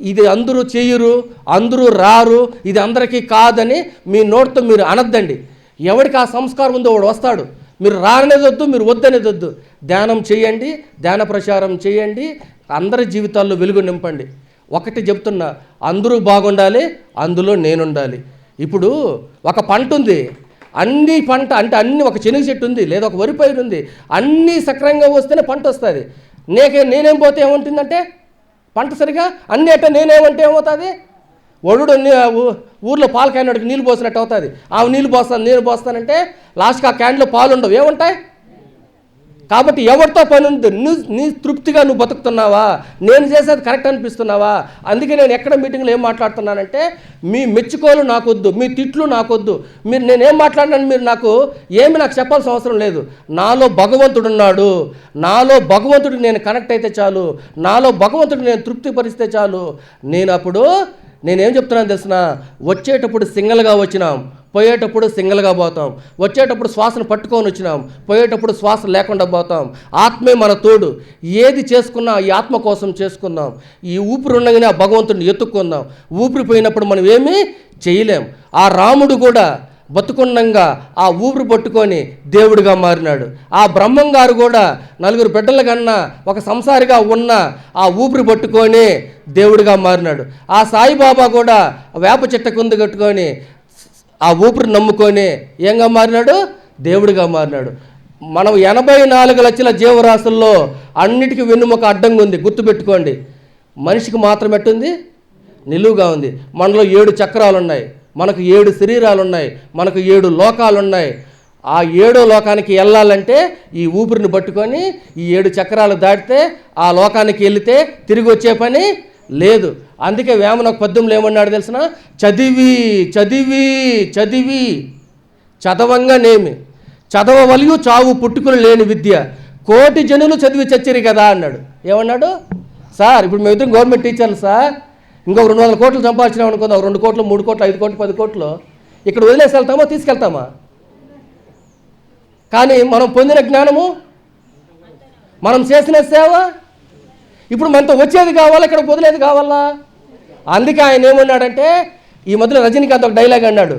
ఇది అందరూ చెయ్యరు, అందరూ రారు, ఇది అందరికీ కాదని మీ నోటితో మీరు అనద్దండి. ఎవరికి ఆ సంస్కారం ఉందో వాడు వస్తాడు. మీరు రానేది వద్దు, మీరు వద్దనేది వద్దు. ధ్యానం చేయండి, ధ్యాన ప్రచారం చేయండి, అందరి జీవితాల్లో వెలుగు నింపండి. ఒకటి చెప్తున్నా, అందరూ బాగుండాలి, అందులో నేనుండాలి. ఇప్పుడు ఒక పంట ఉంది, అన్ని పంట అంటే అన్ని, ఒక శనగ చెట్టు ఉంది లేదా ఒక వరి పైరు ఉంది, అన్నీ సక్రంగా వస్తేనే పంట వస్తుంది. నేనేం పోతే ఏముంటుందంటే పంట సరిగా అన్నీ అంటే నేనేమంటే ఏమవుతుంది? వడుడు ఊర్లో పాలు క్యాన్కి నీళ్ళు పోసినట్టు అవుతుంది. నీళ్ళు పోస్తాను నేను పోస్తానంటే లాస్ట్కి ఆ క్యాన్లో పాలు ఉండవు, ఏముంటాయి? కాబట్టి ఎవరితో పని ఉంది? నీ తృప్తిగా నువ్వు బతుకుతున్నావా? నేను చేసేది కరెక్ట్ అనిపిస్తున్నావా? అందుకే నేను ఎక్కడ మీటింగ్లో ఏం మాట్లాడుతున్నానంటే, మీ మెచ్చుకోలు నాకొద్దు, మీ తిట్లు నాకొద్దు. నేనేం మాట్లాడినాను మీరు నాకు చెప్పాల్సిన అవసరం లేదు. నాలో భగవంతుడున్నాడు, నాలో భగవంతుడికి నేను కనెక్ట్ అయితే చాలు, నాలో భగవంతుడికి నేను తృప్తిపరిస్తే చాలు. నేనేం చెప్తున్నాను తెలిసిన? వచ్చేటప్పుడు సింగిల్గా వచ్చినాం, పోయేటప్పుడు సింగిల్గా పోతాం. వచ్చేటప్పుడు శ్వాసను పట్టుకొని వచ్చినాం, పోయేటప్పుడు శ్వాస లేకుండా పోతాం. ఆత్మే మన తోడు. ఏది చేసుకున్నా ఈ ఆత్మ కోసం చేసుకుందాం. ఈ ఊపిరి ఉండగానే ఆ భగవంతుడిని ఎత్తుక్కుందాం. ఊపిరి పోయినప్పుడు మనం ఏమీ చేయలేం. ఆ రాముడు కూడా బతుకుండంగా ఆ ఊపిరి పట్టుకొని దేవుడిగా మారినాడు. ఆ బ్రహ్మంగారు కూడా 4 బిడ్డల కన్నా ఒక సంసారిగా ఉన్న ఆ ఊపిరి పట్టుకొని దేవుడిగా మారినాడు. ఆ సాయిబాబా కూడా వేప చెట్ట కింద కట్టుకొని ఆ ఊపిరి నమ్ముకొని ఏంగా మారినాడు? దేవుడిగా మారినాడు. మనం 84 లక్షల జీవరాశుల్లో అన్నిటికీ వెన్నుముక అడ్డంగా ఉంది, గుర్తుపెట్టుకోండి. మనిషికి మాత్రం ఎట్టుంది? నిలువుగా ఉంది. మనలో 7 చక్రాలు ఉన్నాయి, మనకు 7 శరీరాలు ఉన్నాయి, మనకు 7 లోకాలు ఉన్నాయి. ఆ 7వ లోకానికి వెళ్ళాలంటే ఈ ఊపిరిని పట్టుకొని ఈ 7 చక్రాలు దాటితే ఆ లోకానికి వెళితే తిరిగి వచ్చే పని లేదు. అందుకే వేమన ఒక పద్యంలో ఏమన్నాడు తెలిసిన? చదివి చదివి చదివి చదవంగానేమి, చదవవలియు చావు పుట్టుకులు లేని విద్య, కోటి జనులు చదివి చచ్చిరి కదా అన్నాడు. ఏమన్నాడు? సార్ ఇప్పుడు మేము ఇద్దరం గవర్నమెంట్ టీచర్లు సార్, ఇంకొక 200 కోట్లు సంపాదించినాం అనుకుందాం, 2 కోట్లు 3 కోట్లు 5 కోట్లు 10 కోట్లు ఇక్కడ వదిలేసి వెళ్తామా తీసుకెళ్తామా? కానీ మనం పొందిన జ్ఞానము, మనం చేసిన సేవ ఇప్పుడు మనతో వచ్చేది కావాలా, ఇక్కడ వదిలేది కావాలా? అందుకే ఆయన ఏమన్నాడంటే, ఈ మధ్యలో రజనీకాంత్ ఒక డైలాగ్ అన్నాడు.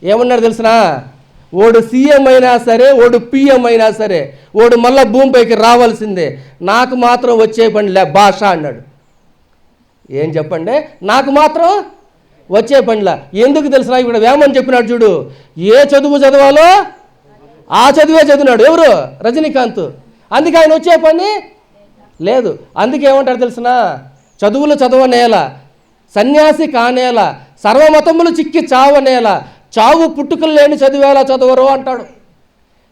ఏమన్నాడు తెలిసిన? ఓడు సీఎం అయినా సరే, ఓడు పిఎం అయినా సరే, ఓడు మళ్ళా భూమిపైకి రావాల్సిందే, నాకు మాత్రం వచ్చే పని భాష అన్నాడు. ఏం చెప్పండి? నాకు మాత్రం వచ్చే పనిలా. ఎందుకు తెలిసిన? ఇక్కడ వేమని చెప్పినాడు చూడు, ఏ చదువు చదవాలో ఆ చదువే చదివినాడు. ఎవరు? రజనీకాంత్. అందుకే ఆయన వచ్చే పని లేదు. అందుకే ఏమంటారు తెలిసిన? చదువులు చదవనేల, సన్యాసి కానేల, సర్వమతములు చిక్కి చావనేల, చావు పుట్టుకలు లేని చదివేలా చదవరు అంటాడు.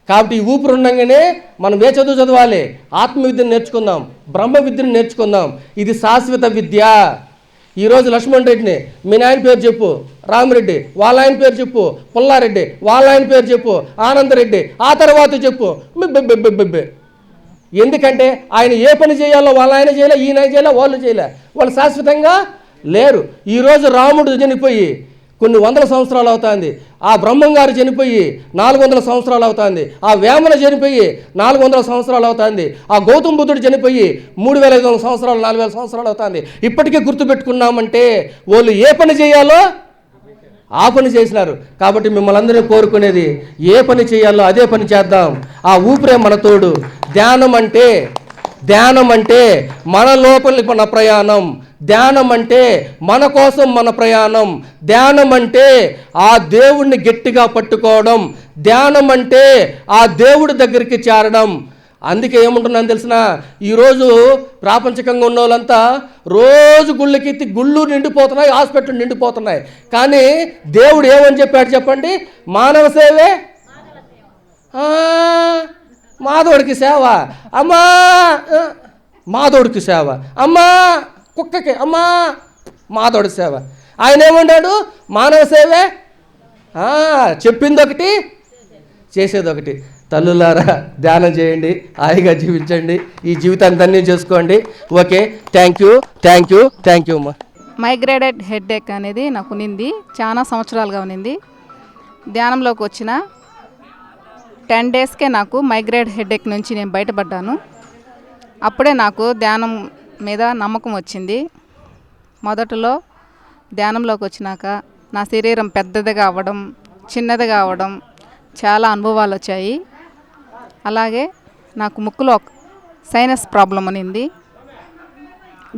కాబట్టి ఈ ఊపిరి ఉండగానే మనం ఏ చదువు చదవాలి? ఆత్మవిద్యను నేర్చుకుందాం, బ్రహ్మ విద్యను నేర్చుకుందాం. ఇది శాశ్వత విద్య. ఈరోజు లక్ష్మణ్ రెడ్డిని మీ నాయన పేరు చెప్పు, రామిరెడ్డి వాళ్ళ ఆయన పేరు చెప్పు, పుల్లారెడ్డి వాళ్ళ ఆయన పేరు చెప్పు, ఆనందరెడ్డి ఆ తర్వాత చెప్పు. ఎందుకంటే ఆయన ఏ పని చేయాలో వాళ్ళ ఆయన చేయలే, ఈయన చేయలే, వాళ్ళు చేయలే, వాళ్ళు శాశ్వతంగా లేరు. ఈరోజు రాముడు చనిపోయి కొన్ని 100 సంవత్సరాలు అవుతుంది, ఆ బ్రహ్మంగారు చనిపోయి 400 సంవత్సరాలు అవుతుంది, ఆ వేమన చనిపోయి 400 సంవత్సరాలు అవుతుంది, ఆ గౌతమ బుద్ధుడు చనిపోయి 3500 సంవత్సరాలు 4000 సంవత్సరాలు అవుతుంది. ఇప్పటికే గుర్తుపెట్టుకున్నామంటే వాళ్ళు ఏ పని చేయాలో ఆ పని చేసినారు. కాబట్టి మిమ్మల్ని అందరినీ కోరుకునేది, ఏ పని చేయాలో అదే పని చేద్దాం. ఆ ఊపిరే మన తోడు. ధ్యానం అంటే మన లోపలి మన ప్రయాణం, ధ్యానం అంటే మన కోసం మన ప్రయాణం, ధ్యానం అంటే ఆ దేవుణ్ణి గట్టిగా పట్టుకోవడం, ధ్యానం అంటే ఆ దేవుడి దగ్గరికి చేరడం. అందుకే ఏముంటున్నాను తెలిసిన? ఈరోజు ప్రాపంచికంగా ఉన్న వాళ్ళంతా రోజు గుళ్ళకి గుళ్ళు నిండిపోతున్నాయి, హాస్పిటల్ నిండిపోతున్నాయి. కానీ దేవుడు ఏమని చెప్పాడు చెప్పండి? మానవ సేవే మాధవుడికి సేవ, అమ్మా మాధవుడికి సేవ, అమ్మా కుక్కకి అమ్మా మాధవుడి సేవ. ఆయన ఏమన్నాడు? మానవ సేవే, చెప్పింది ఒకటి చేసేది ఒకటి. తల్లులారా ధ్యానం చేయండి, హాయిగా జీవించండి, ఈ జీవితాన్ని ధన్యం చేసుకోండి. Okay, thank you thank you thank you అమ్మా. మైగ్రేటెడ్ హెడేక్ అనేది నాకు ఉన్నింది, చాలా సంవత్సరాలుగా ఉన్నింది. ధ్యానంలోకి వచ్చిన 10 డేస్కే నాకు మైగ్రేట్ హెడేక్ నుంచి నేను బయటపడ్డాను. అప్పుడే నాకు ధ్యానం మీద నమ్మకం వచ్చింది. మొదట్లో ధ్యానంలోకి వచ్చినాక నా శరీరం పెద్దదిగా అవ్వడం, చిన్నదిగా అవ్వడం, చాలా అనుభవాలు వచ్చాయి. అలాగే నాకు ముక్కులో సైనస్ ప్రాబ్లం ఉన్నింది.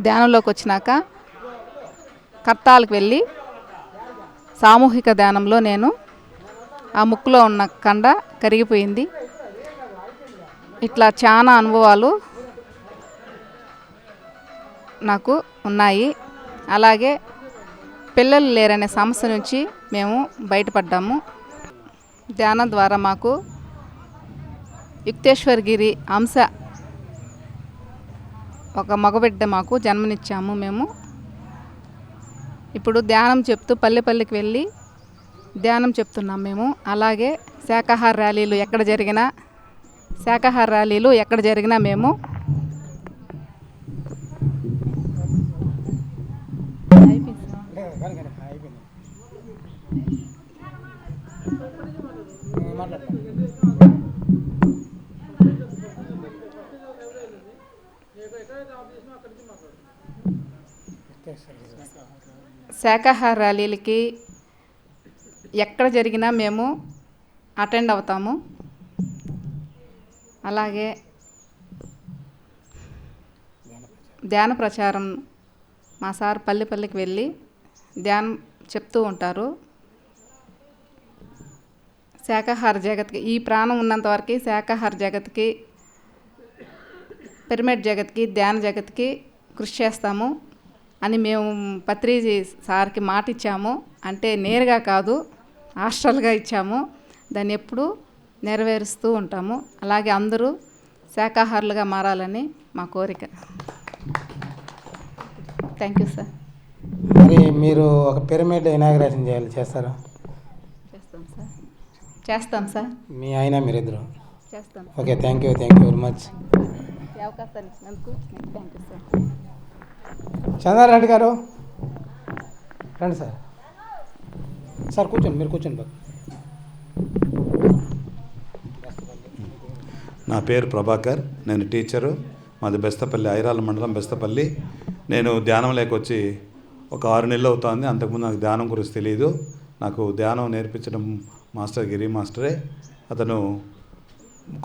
ధ్యానంలోకి వచ్చినాక కట్టాలకు వెళ్ళి సామూహిక ధ్యానంలో నేను ఆ ముక్కులో ఉన్న కండ కరిగిపోయింది. ఇట్లా చాలా అనుభవాలు నాకు ఉన్నాయి. అలాగే పిల్లలు లేరనే సమస్య నుంచి మేము బయటపడ్డాము. ధ్యానం ద్వారా మాకు యుక్తేశ్వరగిరి అంశ ఒక మగబిడ్డ మాకు జన్మనిచ్చాము. మేము ఇప్పుడు ధ్యానం చెప్తూ పల్లెకి వెళ్ళి ధ్యానం చెప్తున్నాం మేము. అలాగే శాకాహార ర్యాలీలు ఎక్కడ జరిగినా మేము శాకాహార ర్యాలీలకి ఎక్కడ జరిగినా మేము అటెండ్ అవుతాము. అలాగే ధ్యాన ప్రచారం మా సార్ పల్లెకి వెళ్ళి ధ్యానం చెప్తూ ఉంటారు. శాకాహార జగత్కి, ఈ ప్రాణం ఉన్నంతవరకు శాకాహార జగత్కి, పిరమిడ్ జగత్కి, ధ్యాన జగత్కి కృషి చేస్తాము అని మేము పత్రిజీ సార్కి మాట ఇచ్చాము. అంటే నేరుగా కాదు, హాస్టల్గా ఇచ్చాము. దాన్ని ఎప్పుడూ నెరవేరుస్తూ ఉంటాము. అలాగే అందరూ శాకాహారులుగా మారాలని మా కోరిక. Thank you sir. మరి మీరు ఒక పిరమిడ్ ఇనాగ్రేషన్ చేస్తారా? చేస్తాం సార్. మీ ఆయన మీరిద్దరు చేస్తాం. Okay, thank you very much. అవకాశాన్ని ఇచ్చినందుకు థ్యాంక్ యూ సార్. చంద్రారెడ్డి గారు రండి సార్. సార్ కూర్చోండి, మీరు కూర్చోండి బాబు. నా పేరు ప్రభాకర్, నేను టీచరు. మాది బెస్తపల్లి, ఐరాల మండలం బెస్తపల్లి. నేను ధ్యానం లేకొచ్చి ఒక 6 నెలలు అవుతుంది. అంతకుముందు నాకు ధ్యానం గురించి తెలియదు. నాకు ధ్యానం నేర్పించడం మాస్టర్ గిరి మాస్టరే. అతను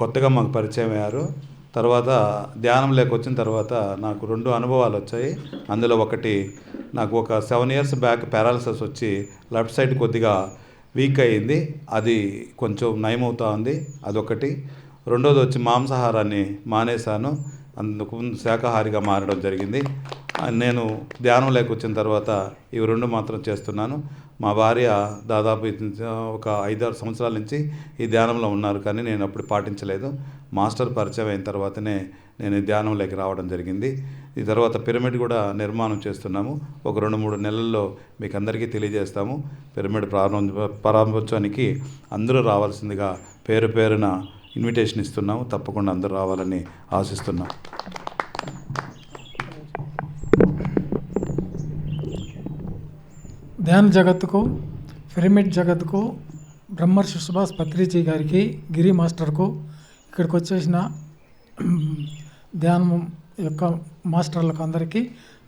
కొత్తగా మాకు పరిచయం అయ్యారు. తర్వాత ధ్యానం లేకొచ్చిన తర్వాత నాకు 2 అనుభవాలు వచ్చాయి. అందులో ఒకటి, నాకు ఒక 7 years బ్యాక్ పారాలసిస్ వచ్చి లెఫ్ట్ సైడ్ కొద్దిగా వీక్ అయ్యింది. అది కొంచెం నయమవుతా ఉంది, అదొకటి. రెండోది వచ్చి మాంసాహారాన్ని మానేశాను, అందుకు శాకాహారిగా మారడం జరిగింది. నేను ధ్యానం లేకొచ్చిన తర్వాత ఇవి 2 మాత్రం చేస్తున్నాను. మా భార్య దాదాపు ఒక 5-6 సంవత్సరాల నుంచి ఈ ధ్యానంలో ఉన్నారు, కానీ నేను అప్పుడు పాటించలేదు. మాస్టర్ పరిచయం అయిన తర్వాతనే నేను ఈ ధ్యానంలోకి రావడం జరిగింది. ఈ తర్వాత పిరమిడ్ కూడా నిర్మాణం చేస్తున్నాము. ఒక 2-3 నెలల్లో మీకు అందరికీ తెలియజేస్తాము. పిరమిడ్ ప్రారంభోత్సవానికి అందరూ రావాల్సిందిగా పేరున ఇన్విటేషన్ ఇస్తున్నాము. తప్పకుండా అందరూ రావాలని ఆశిస్తున్నాం. ధ్యాన జగత్తుకు, పిరమిడ్ జగత్తుకు, బ్రహ్మర్షి సుభాష్ పత్రిజీ గారికి, గిరి మాస్టర్కు, ఇక్కడికి వచ్చేసిన ధ్యానం యొక్క మాస్టర్లకు అందరికీ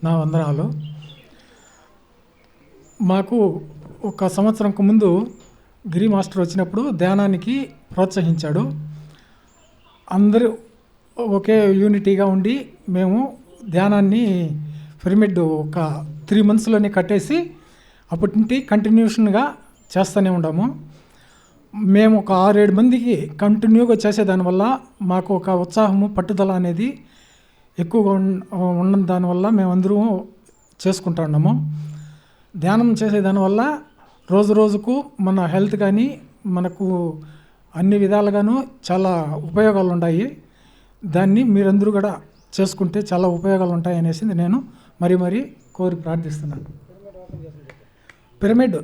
నా వందనాలు. మాకు 1 సంవత్సరంకు ముందు గిరి మాస్టర్ వచ్చినప్పుడు ధ్యానానికి ప్రోత్సహించాడు. అందరూ ఒకే యూనిటీగా ఉండి మేము ధ్యానాన్ని పిరమిడ్ ఒక 3 monthsలోనే కట్టేసి అప్పటి నుండి కంటిన్యూషన్గా చేస్తూనే ఉన్నాము. మేము ఒక 6-7 మందికి కంటిన్యూగా చేసేదానివల్ల మాకు ఒక ఉత్సాహము, పట్టుదల అనేది ఎక్కువగా ఉన్న దానివల్ల మేమందరూ చేసుకుంటా ఉన్నాము. ధ్యానం చేసేదానివల్ల రోజుకు మన హెల్త్ కానీ మనకు అన్ని విధాలుగాను చాలా ఉపయోగాలు ఉన్నాయి. దాన్ని మీరందరూ కూడా చేసుకుంటే చాలా ఉపయోగాలు ఉంటాయి అనేసి నేను మరీ కోరి ప్రార్థిస్తున్నాను. పిరమిడ్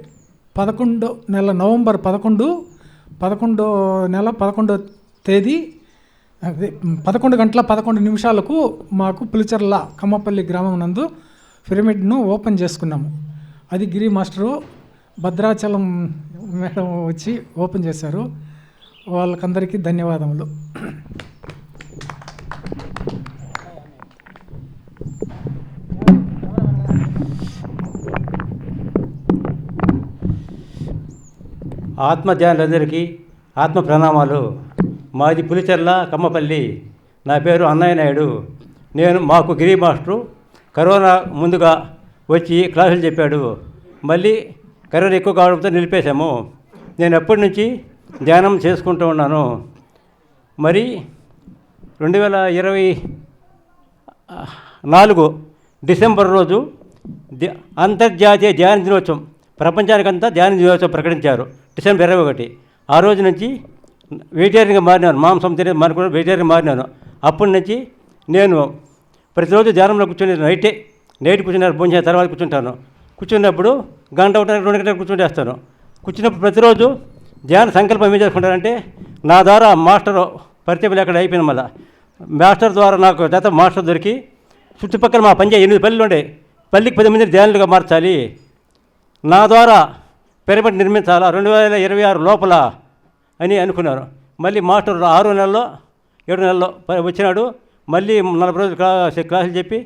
11 నవంబర్ 11 తేదీ 11 గంటల 11 నిమిషాలకు మాకు పులిచెర్ల కమ్మపల్లి గ్రామం నందు పిరమిడ్ను ఓపెన్ చేసుకున్నాము. అది గిరి మాస్టరు భద్రాచలం మేడం వచ్చి ఓపెన్ చేశారు. వాళ్ళకందరికీ ధన్యవాదములు. ఆత్మధ్యానులందరికీ ఆత్మ ప్రణామాలు. మాది పులిచెర్ల కమ్మపల్లి. నా పేరు అన్నయ్య నాయుడు. మాకు గిరి మాస్టరు కరోనా ముందుగా వచ్చి క్లాసులు చెప్పాడు. మళ్ళీ కరోనా ఎక్కువ కావడంతో నిలిపేశాము. నేను ఎప్పటి నుంచి ధ్యానం చేసుకుంటూ ఉన్నాను. మరి 2024 డిసెంబర్ రోజు అంతర్జాతీయ ధ్యాన దినోత్సవం, ప్రపంచానికంతా ధ్యాన దినోత్సవం ప్రకటించారు. డిసెంబర్ 21. ఆ రోజు నుంచి వెజిటేరియన్గా మారినాను. మాంసం తినే కూడా వెజిటేరియన్ మారినాను. అప్పటి నుంచి నేను ప్రతిరోజు ధ్యానంలో కూర్చొని నైట్ కూర్చున్నారు, భోజనం తర్వాత కూర్చుంటాను. కూర్చున్నప్పుడు గంట 2 గంటలు కూర్చుంటేస్తాను. కూర్చున్నప్పుడు ప్రతిరోజు ధ్యాన సంకల్పం ఏం చేసుకుంటారంటే, నా ద్వారా మాస్టర్ పరిచయం అక్కడ అయిపోయింది. మళ్ళీ మాస్టర్ ద్వారా నాకు జత మాస్టర్ దొరికి చుట్టుపక్కల మా పంచాయతీ 8 పల్లెలు ఉండే, పల్లికి 10 మంది ధ్యానులుగా మార్చాలి, నా ద్వారా పిరమిడ్ నిర్మించాలా 2026 లోపల అని అనుకున్నారు. మళ్ళీ మాస్టర్ 6 నెలల్లో 7 నెలల్లో వచ్చినాడు. మళ్ళీ 40 రోజులు క్లాసులు చెప్పి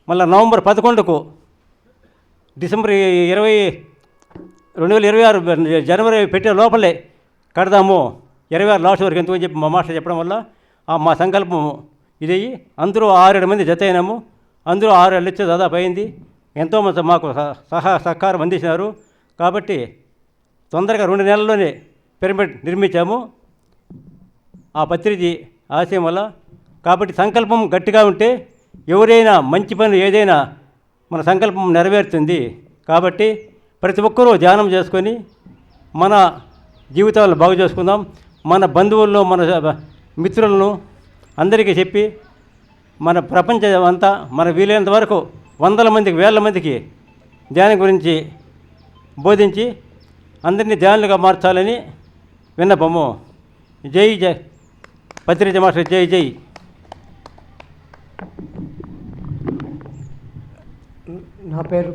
మళ్ళీ నవంబర్ 11కు డిసెంబర్ 2026 జనవరి పెట్టే లోపలే కడదాము, 26 లాస్ట్ వరకు ఎందుకని చెప్పి మా మాస్టర్ చెప్పడం వల్ల మా సంకల్పం ఇదయ్యి అందరూ 6-7 మంది జత అయినాము. అందరూ 6 ఏళ్ళు వచ్చే దాదాపు అయింది. ఎంతోమంది మాకు సహకారం అందించినారు. కాబట్టి తొందరగా 2 నెలల్లోనే పిరమిడ్ నిర్మించాము ఆ పత్రిజీ ఆశయం వల్ల. కాబట్టి సంకల్పం గట్టిగా ఉంటే ఎవరైనా మంచి పని ఏదైనా మన సంకల్పం నెరవేరుతుంది. కాబట్టి ప్రతి ఒక్కరూ ధ్యానం చేసుకొని మన జీవితాలను బాగు చేసుకుందాం. మన బంధువులను, మన మిత్రులను అందరికీ చెప్పి మన ప్రపంచం అంతా మన వీలైనంత వరకు 100 మందికి 1000 మందికి ధ్యానం గురించి బోధించి అందరినీ ధ్యానులుగా మార్చాలని విన్నపము. జై జై పత్రిజ మాస్టర్, జై జై. నా పేరు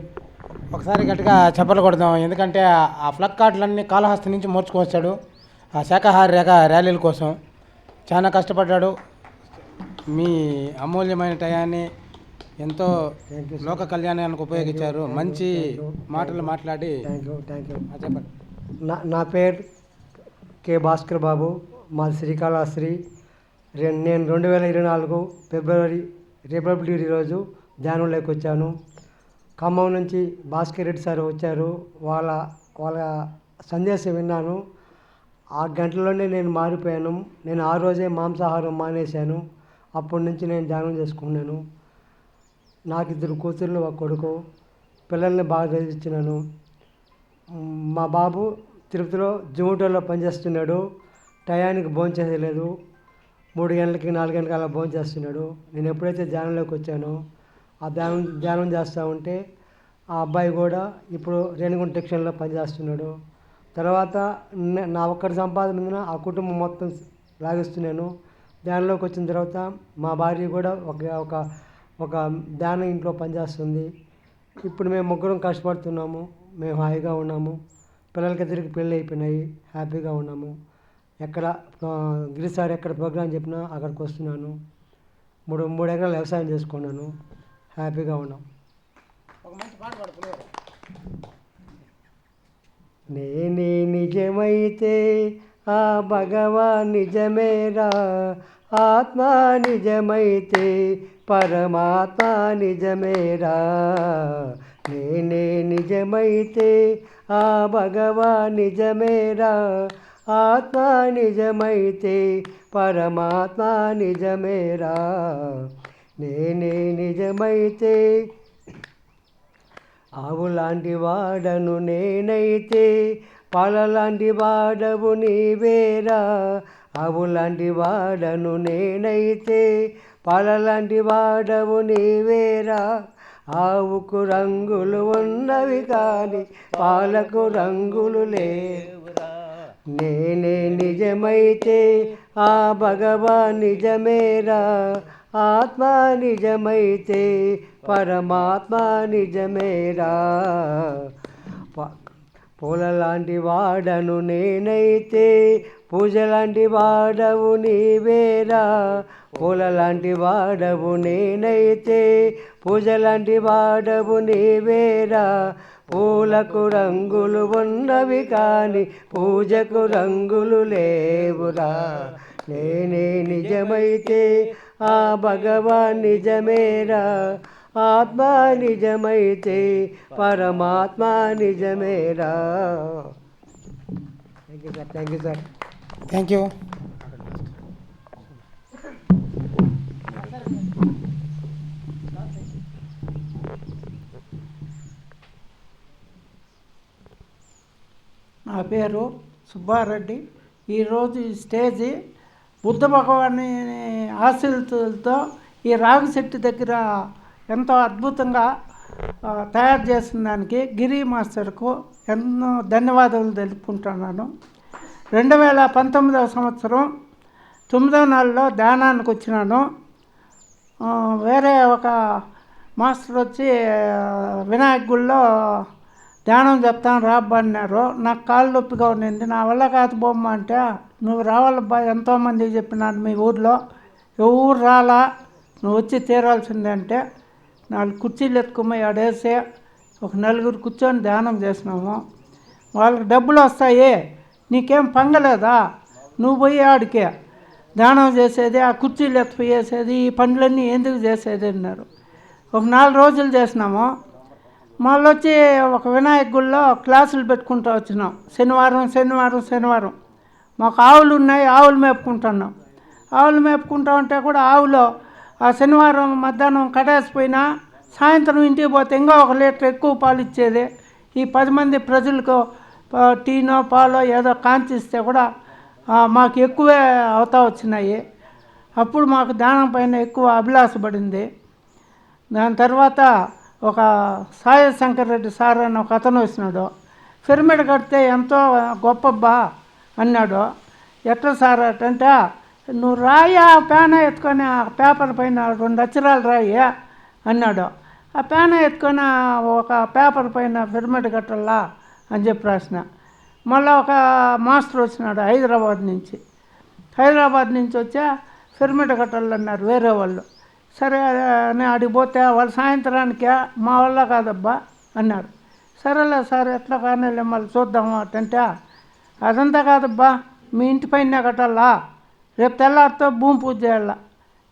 ఒకసారి గట్టిగా చెప్పలు కొడదాం. ఎందుకంటే ఆ ఫ్లక్ కార్డులన్నీ కాళహస్తి నుంచి మోర్చుకొచ్చాడు ఆ శాకాహార ర్యాలీల కోసం. చాలా కష్టపడ్డాడు. మీ అమూల్యమైన టయాన్ని ఎంతో లోక కళ్యాణానికి ఉపయోగించారు. మంచి మాటలు మాట్లాడి థ్యాంక్ యూ. చెప్పండి. నా పేరు కె భాస్కర్ బాబు, మాది శ్రీకాళహస్తి. నేను 2024 ఫిబ్రవరి రిపబ్లిక్ డే రోజు ధ్యానంలోకి వచ్చాను. ఖమ్మం నుంచి భాస్కర్ రెడ్డి సార్ వచ్చారు. వాళ్ళ సందేశం విన్నాను. ఆ గంటలోనే నేను మారిపోయాను. నేను ఆ రోజే మాంసాహారం మానేశాను. అప్పటి నుంచి నేను ధ్యానం చేసుకున్నాను. నాకు 2 కూతుర్లు, 1 కొడుకు. పిల్లల్ని బాగా చదివించినాను. మా బాబు తిరుపతిలో జొమాటోలో పనిచేస్తున్నాడు. టయానికి భోంచేయలేదు. 3 గంటలకి 4 గంటలకి అలా భోంచేస్తున్నాడు. నేను ఎప్పుడైతే ధ్యానంలోకి వచ్చానో ఆ ధ్యానం చేస్తూ ఉంటే ఆ అబ్బాయి కూడా ఇప్పుడు రేణిగుంట టెక్షన్లో పనిచేస్తున్నాడు. తర్వాత నా ఒక్కడి సంపాదన మీద ఆ కుటుంబం మొత్తం లాగిస్తున్నాను. ధ్యానంలోకి వచ్చిన తర్వాత మా భార్య కూడా ఒక ధ్యాన ఇంట్లో పనిచేస్తుంది. ఇప్పుడు మేము ముగ్గురం కష్టపడుతున్నాము. మేము హాయిగా ఉన్నాము. పిల్లలకి తిరిగి పెళ్ళి అయిపోయినాయి. హ్యాపీగా ఉన్నాము. ఎక్కడ గిరిసారి ఎక్కడ ప్రోగ్రాం చెప్పినా అక్కడికి వస్తున్నాను. 3 ఎకరాలు వ్యవసాయం చేసుకున్నాను. హ్యాపీగా ఉన్నాం. నేనే నిజమైతే ఆ భగవాన్ నిజమేరా, ఆత్మ నిజమైతే పరమాత్మ నిజమేరా. నేనే నిజమైతే ఆ భగవాన్ నిజమేరా, ఆత్మ నిజమైతే పరమాత్మ నిజమేరా. నేనే నిజమైతే ఆవులాంటి వాడను నేనైతే, పాలలాంటి వాడవు నీవేరా. ఆవులాంటి వాడను నేనైతే, పాలలాంటి వాడవు నీవేరా. ఆవుకు రంగులు ఉన్నవి కానీ పాలకు రంగులు లేవురా. నేనే నిజమైతే ఆ భగవాన్ నిజమేరా, ఆత్మ నిజమైతే పరమాత్మ నిజమేరా. పూల లాంటి వాడను నేనైతే పూజ లాంటి వాడవు నీవేరా. పూల లాంటి వాడవు నేనైతే పూజ లాంటి వాడవు నీవేరా. పూలకు రంగులు ఉన్నవి కానీ పూజకు రంగులు లేవురా. నేనే నిజమైతే ఆ భగవాన్ నిజమేరా, ఆత్మ నిజమైతే పరమాత్మ నిజమేరా. Thank you sir. Thank you. నా పేరు సుబ్బారెడ్డి. ఈరోజు ఈ స్టేజి బుద్ధ భగవాని ఆశీస్సులతో ఈ రావి చెట్టు దగ్గర ఎంతో అద్భుతంగా తయారు చేసిన దానికి గిరి మాస్టర్కు ఎన్నో ధన్యవాదాలు తెలుపుకుంటున్నాను. 2019 సంవత్సరం 9వ నెలలో ధ్యానానికి వచ్చినాను. వేరే ఒక మాస్టర్ వచ్చి వినాయక గుడిలో ధ్యానం చెప్తాను రాబ్బా అన్నారు. నాకు కాళ్ళు నొప్పిగా ఉండింది, నా వల్ల కాదు బొమ్మ అంటే, నువ్వు రావాలబ్బా, ఎంతోమందికి చెప్పినాను మీ ఊర్లో, ఎవరు రాలా, నువ్వు వచ్చి తీరాల్సిందే అంటే 4 కుర్చీలు ఎత్తుకుపోయి ఆడేసి ఒక 4 కూర్చొని ధ్యానం చేసినాము. వాళ్ళకి డబ్బులు వస్తాయి, నీకేం పంగలేదా, నువ్వు పోయి ఆడికే ధ్యానం చేసేది, ఆ కుర్చీలు ఎత్తుపోయేసేది, ఈ పనులన్నీ ఎందుకు చేసేది అన్నారు. ఒక 4 రోజులు చేసినాము. మళ్ళీ వచ్చి ఒక వినాయక గుడిలో క్లాసులు పెట్టుకుంటూ వచ్చినాం. శనివారం మాకు ఆవులు ఉన్నాయి, ఆవులు మేపుకుంటున్నాం. ఆవులు మేపుకుంటూ ఉంటే కూడా ఆవులో ఆ శనివారం మధ్యాహ్నం కట్టేసిపోయినా సాయంత్రం ఇంటికి పోతే ఇంకా 1 లీటర్ ఎక్కువ పాలు ఇచ్చేది. ఈ 10 మంది ప్రజలకు టీనో పాలో ఏదో కాంచిస్తే కూడా మాకు ఎక్కువే అవుతా వచ్చినాయి. అప్పుడు మాకు దానం పైన ఎక్కువ అభిలాష పడింది. దాని తర్వాత ఒక సాయి శంకర్ రెడ్డి సార్ అని ఒక అతను వచ్చినాడు. పిరమిడ్ కడితే ఎంతో గొప్పబ్బా అన్నాడు. ఎట్లా సార్ అంటే, నువ్వు రాయి ఆ పేన ఎత్తుకొని ఆ పేపర్ పైన 2 అక్షరాలు రాయి అన్నాడు. ఆ పేన ఎత్తుకొని ఒక పేపర్ పైన పిరమిడ్ కట్టాలా అని చెప్పి రాసిన. మళ్ళీ ఒక మాస్టర్ వచ్చినాడు హైదరాబాద్ నుంచి వచ్చా పిరమిడ్ కట్టాలన్నారు వేరే వాళ్ళు. సరే అని అడిగిపోతే వాళ్ళు సాయంత్రానికి మా వల్ల కాదబ్బా అన్నారు. సరేలే సార్ ఎట్లా కానీ మళ్ళీ చూద్దాము అంటే, అదంతా కాదబ్బా, మీ ఇంటి పైన కట్టాలా, రేపు తెల్లారితో భూమి పూజ చేయాల,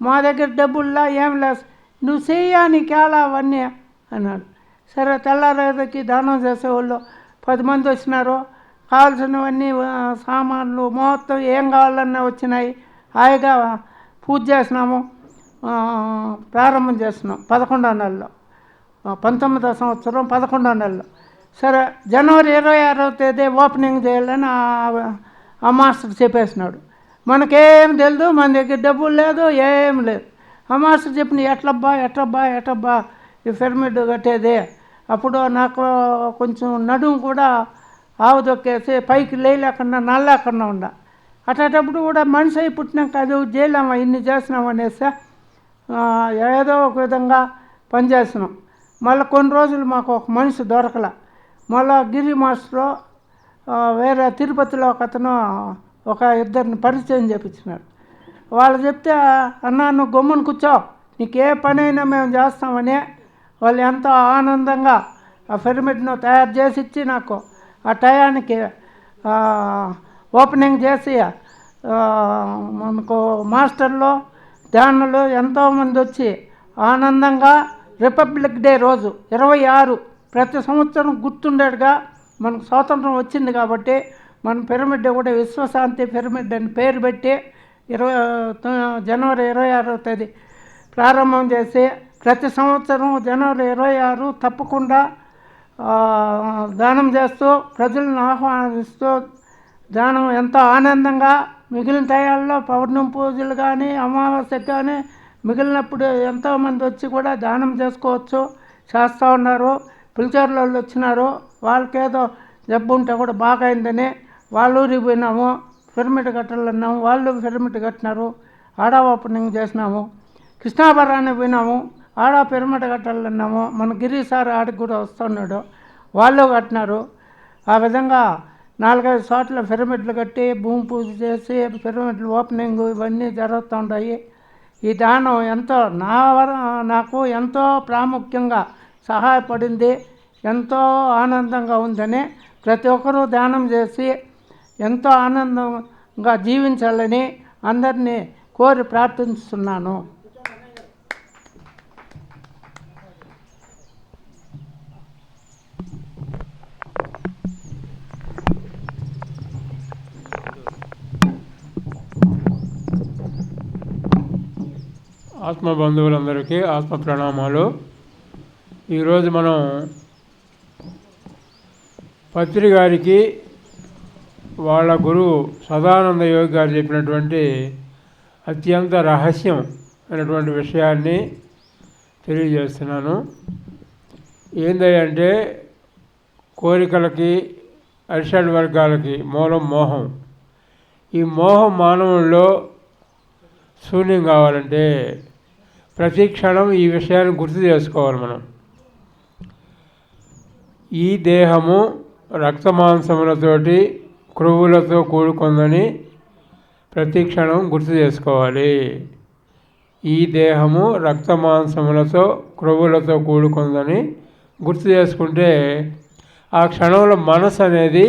మా దగ్గర డబ్బుల్లా ఏం లేదు, నువ్వు చెయ్యా నీకేలా అవన్నీ అన్నాడు. సరే తెల్లారేదకి దానం చేసేవాళ్ళు 10 మంది వచ్చినారు. కావాల్సినవన్నీ సామాన్లు మొత్తం ఏం కావాలన్నా వచ్చినాయి. హాయిగా పూజ చేసినాము, ప్రారంభం చేస్తున్నాం 11వ నెలలో, 19వ సంవత్సరం 11వ నెలలో. సరే జనవరి 26వ తేదీ ఓపెనింగ్ చేయాలని ఆ మాస్టర్ చెప్పేసినాడు. మనకేం తెలియదు, మన దగ్గర డబ్బులు లేదు, ఏం లేదు. ఆ మాస్టర్ చెప్పిన ఎట్లబ్బా ఈ పిరమిడ్ కట్టేది. అప్పుడు నాకు కొంచెం నడుము కూడా ఆవు దొక్కేసి పైకి లేలేకుండా నల్లేకుండా ఉండ. అట్టేటప్పుడు కూడా మనిషి అయి పుట్టినాక అది చేయలేమా, ఇన్ని చేసినామనేసి ఏదో ఒక విధంగా పనిచేస్తున్నాం. మళ్ళీ కొన్ని రోజులు మాకు ఒక మనిషి దొరకలే. మళ్ళీ గిరి మాస్టరు వేరే తిరుపతిలో ఒక అతను ఒక 2 పరిచయం చేయించినాడు. వాళ్ళు చెప్తే, అన్నా నువ్వు గమ్మున కూర్చో, నీకు ఏ పని అయినా మేము చేస్తామని వాళ్ళు ఎంతో ఆనందంగా ఆ పిరమిడ్ను తయారు చేసి ఇచ్చి నాకు ఆ టయానికి ఓపెనింగ్ చేసి మనకు మాస్టర్లు ధ్యానులు ఎంతోమంది వచ్చి ఆనందంగా రిపబ్లిక్ డే రోజు 26 ప్రతి సంవత్సరం గుర్తుండేట్టుగా మనకు స్వాతంత్రం వచ్చింది కాబట్టి మన పిరమిడ్ కూడా విశ్వశాంతి పిరమిడ్ అని పేరు పెట్టి జనవరి 26వ తేదీ ప్రారంభం చేసి ప్రతి సంవత్సరం జనవరి 26 తప్పకుండా దానం చేస్తూ ప్రజలను ఆహ్వానిస్తూ దానం ఎంతో ఆనందంగా మిగిలిన టయాల్లో పౌర్ణమి పూజలు కానీ అమావాస్యకు కానీ మిగిలినప్పుడు ఎంతోమంది వచ్చి కూడా దానం చేసుకోవచ్చు. చేస్తూ ఉన్నారు. పిలిచారు వాళ్ళు వచ్చినారు, వాళ్ళకేదో జబ్బు ఉంటే కూడా బాగా అయిందని వాళ్ళ ఊరికి పోయినాము. పిరమిడ్ కట్టాలన్నాము, వాళ్ళు పిరమిడ్ కట్టినారు. ఆడ ఓపెనింగ్ చేసినాము. కృష్ణాపురానికి పోయినాము, ఆడ పిరమిడ్ కట్టాలన్నాము. మన గిరి సార్ ఆడికి కూడా వస్తున్నాడు, వాళ్ళు కట్టినారు. ఆ విధంగా 4-5 చోట్ల పిరమిడ్లు కట్టి భూమి పూజ చేసి పిరమిడ్లు ఓపెనింగ్ ఇవన్నీ జరుగుతూ ఉంటాయి. ఈ దానం ఎంతో నాకు ఎంతో ప్రాముఖ్యంగా సహాయపడింది, ఎంతో ఆనందంగా ఉందని ప్రతి ఒక్కరూ దానం చేసి ఎంతో ఆనందంగా జీవించాలని అందరినీ కోరి ప్రార్థిస్తున్నాను. ఆత్మ బంధువులందరికీ ఆత్మ ప్రణామాలు. ఈరోజు మనం పత్రి గారికి వాళ్ళ గురువు సదానంద యోగి గారు చెప్పినటువంటి అత్యంత రహస్యం అయినటువంటి విషయాన్ని తెలియజేస్తున్నాను. ఏంటంటే కోరికలకి అరిషడ్ వర్గాలకి మూలం మోహం. ఈ మోహం మానవుల్లో శూన్యం కావాలంటే ప్రతి క్షణం ఈ విషయాన్ని గుర్తు చేసుకోవాలి మనం. ఈ దేహము రక్తమాంసములతోటి క్రొవ్వులతో కూడుకుందని ప్రతి క్షణం గుర్తు చేసుకోవాలి. ఈ దేహము రక్తమాంసములతో క్రొవ్వులతో కూడుకుందని గుర్తు చేసుకుంటే ఆ క్షణంలో మనసు అనేది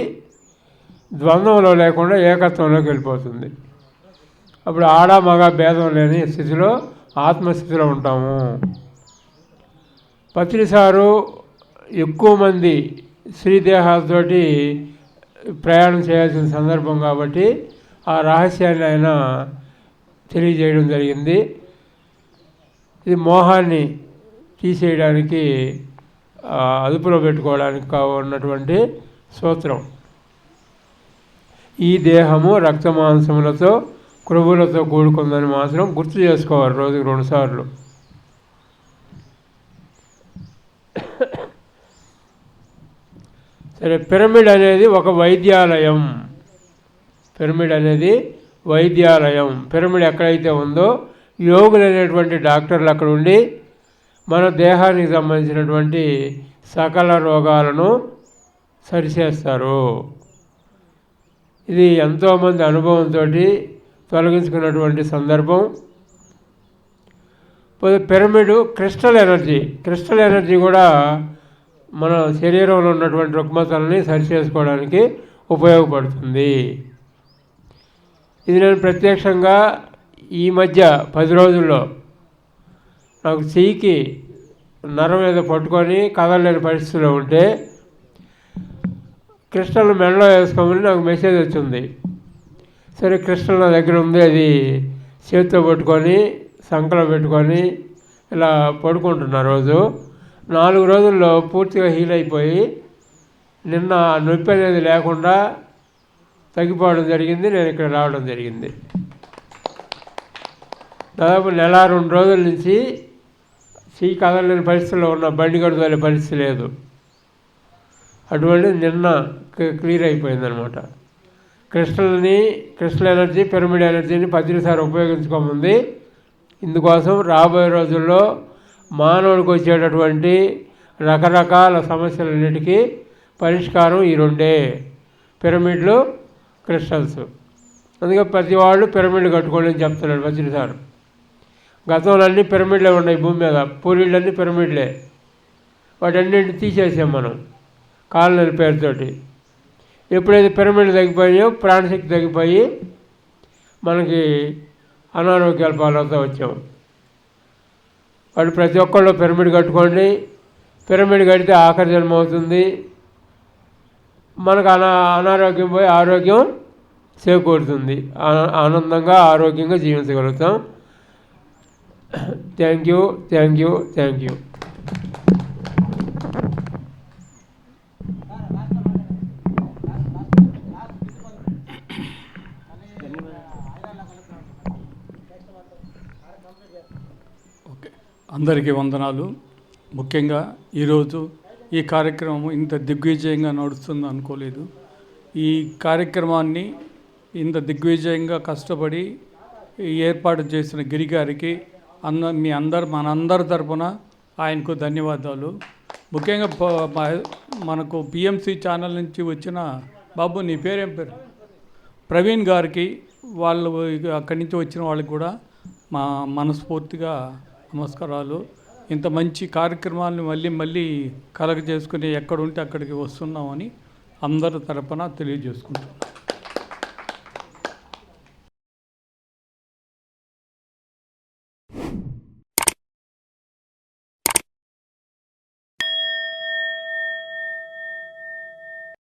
ద్వంద్వంలో లేకుండా ఏకత్వంలోకి వెళ్ళిపోతుంది. అప్పుడు ఆడ మగ భేదం లేని స్థితిలో ఆత్మస్థితిలో ఉంటాము. పత్రి సారు ఎక్కువ మంది స్త్రీదేహాలతోటి ప్రయాణం చేయాల్సిన సందర్భం కాబట్టి ఆ రహస్యాన్ని ఆయన తెలియజేయడం జరిగింది. ఇది మోహాన్ని తీసేయడానికి అదుపులో పెట్టుకోవడానికి ఉన్నటువంటి సూత్రం. ఈ దేహము రక్తమాంసములతో క్రొవ్వులతో కూడుకుందని మాత్రం గుర్తు చేసుకోవాలి రోజుకు 2 సార్లు. సరే, పిరమిడ్ అనేది ఒక వైద్యాలయం. పిరమిడ్ అనేది వైద్యాలయం. పిరమిడ్ ఎక్కడైతే ఉందో యోగులు అనేటువంటి డాక్టర్లు అక్కడ ఉండి మన దేహానికి సంబంధించినటువంటి సకల రోగాలను సరిచేస్తారు. ఇది ఎంతోమంది అనుభవంతో తొలగించుకున్నటువంటి సందర్భం. Pyramid crystal energy. Crystal energy కూడా మన శరీరంలో ఉన్నటువంటి రుగ్మతల్ని సరిచేసుకోవడానికి ఉపయోగపడుతుంది. ఇది నేను ప్రత్యక్షంగా ఈ మధ్య 10 రోజుల్లో నాకు చెయ్యికి నరం మీద పట్టుకొని కదలలేని పరిస్థితిలో ఉంటే క్రిస్టల్ మెడలో వేసుకోమని నాకు మెసేజ్ వచ్చింది. సరే, క్రిస్టల్ నా దగ్గర ఉంది, అది చేతితో పట్టుకొని సంకలో పెట్టుకొని ఇలా పడుకుంటున్నా రోజు. 4 రోజుల్లో పూర్తిగా హీల్ అయిపోయి నిన్న నొప్పి అనేది లేకుండా తగ్గిపోవడం జరిగింది. నేను ఇక్కడ రావడం జరిగింది. దాదాపు 1-2 రోజుల నుంచి చెయ్యి కదలలేని పరిస్థితిలో ఉన్న, బండి కడుతోలే పరిస్థితి లేదు. అటువంటి నిన్న క్లియర్ అయిపోయిందనమాట. క్రిస్టల్ ఎనర్జీ, పిరమిడ్ ఎనర్జీని పత్రి సార్ ఉపయోగించుకోముంది. ఇందుకోసం రాబోయే రోజుల్లో మానవుడికి వచ్చేటటువంటి రకరకాల సమస్యలన్నిటికీ పరిష్కారం ఈ 2 పిరమిడ్లు, క్రిస్టల్స్. అందుకే ప్రతి వాళ్ళు పిరమిడ్ కట్టుకోండి అని చెప్తున్నాడు పత్రి సార్. గతంలో అన్నీ పిరమిడ్లే ఉన్నాయి భూమి మీద, పూరీళ్ళన్నీ పిరమిడ్లే. వాటన్నింటిని తీసేసాం మనం కాలనీ పేరుతోటి. ఎప్పుడైతే పిరమిడ్లు తగ్గిపోయాయో ప్రాణశక్తి తగ్గిపోయి మనకి అనారోగ్యాల పాలవుతూ వచ్చాం. వాడు ప్రతి ఒక్కళ్ళు పిరమిడ్ కట్టుకోండి. పిరమిడ్ కడితే ఆఖరి జన్మ అవుతుంది. మనకు అనారోగ్యం పోయి ఆరోగ్యం చేకూరుతుంది. ఆనందంగా ఆరోగ్యంగా జీవించగలుగుతాం. Thank you, thank you, thank you. అందరికీ వందనాలు. ముఖ్యంగా ఈరోజు ఈ కార్యక్రమం ఇంత దిగ్విజయంగా నడుస్తుంది అనుకోలేదు. ఈ కార్యక్రమాన్ని ఇంత దిగ్విజయంగా కష్టపడి ఏర్పాటు చేసిన గిరి గారికి మనందరి తరపున ఆయనకు ధన్యవాదాలు. ముఖ్యంగా మనకు పిఎంసి ఛానల్ నుంచి వచ్చిన బాబు, నీ పేరేం పేరు, ప్రవీణ్ గారికి, వాళ్ళు అక్కడి నుంచి వచ్చిన వాళ్ళకి కూడా మా మనస్ఫూర్తిగా నమస్కారాలు. ఇంత మంచి కార్యక్రమాలను మళ్ళీ కలగ చేసుకుని ఎక్కడుంటే అక్కడికి వస్తున్నామని అందరి తరపున తెలియజేసుకుంటున్నాను.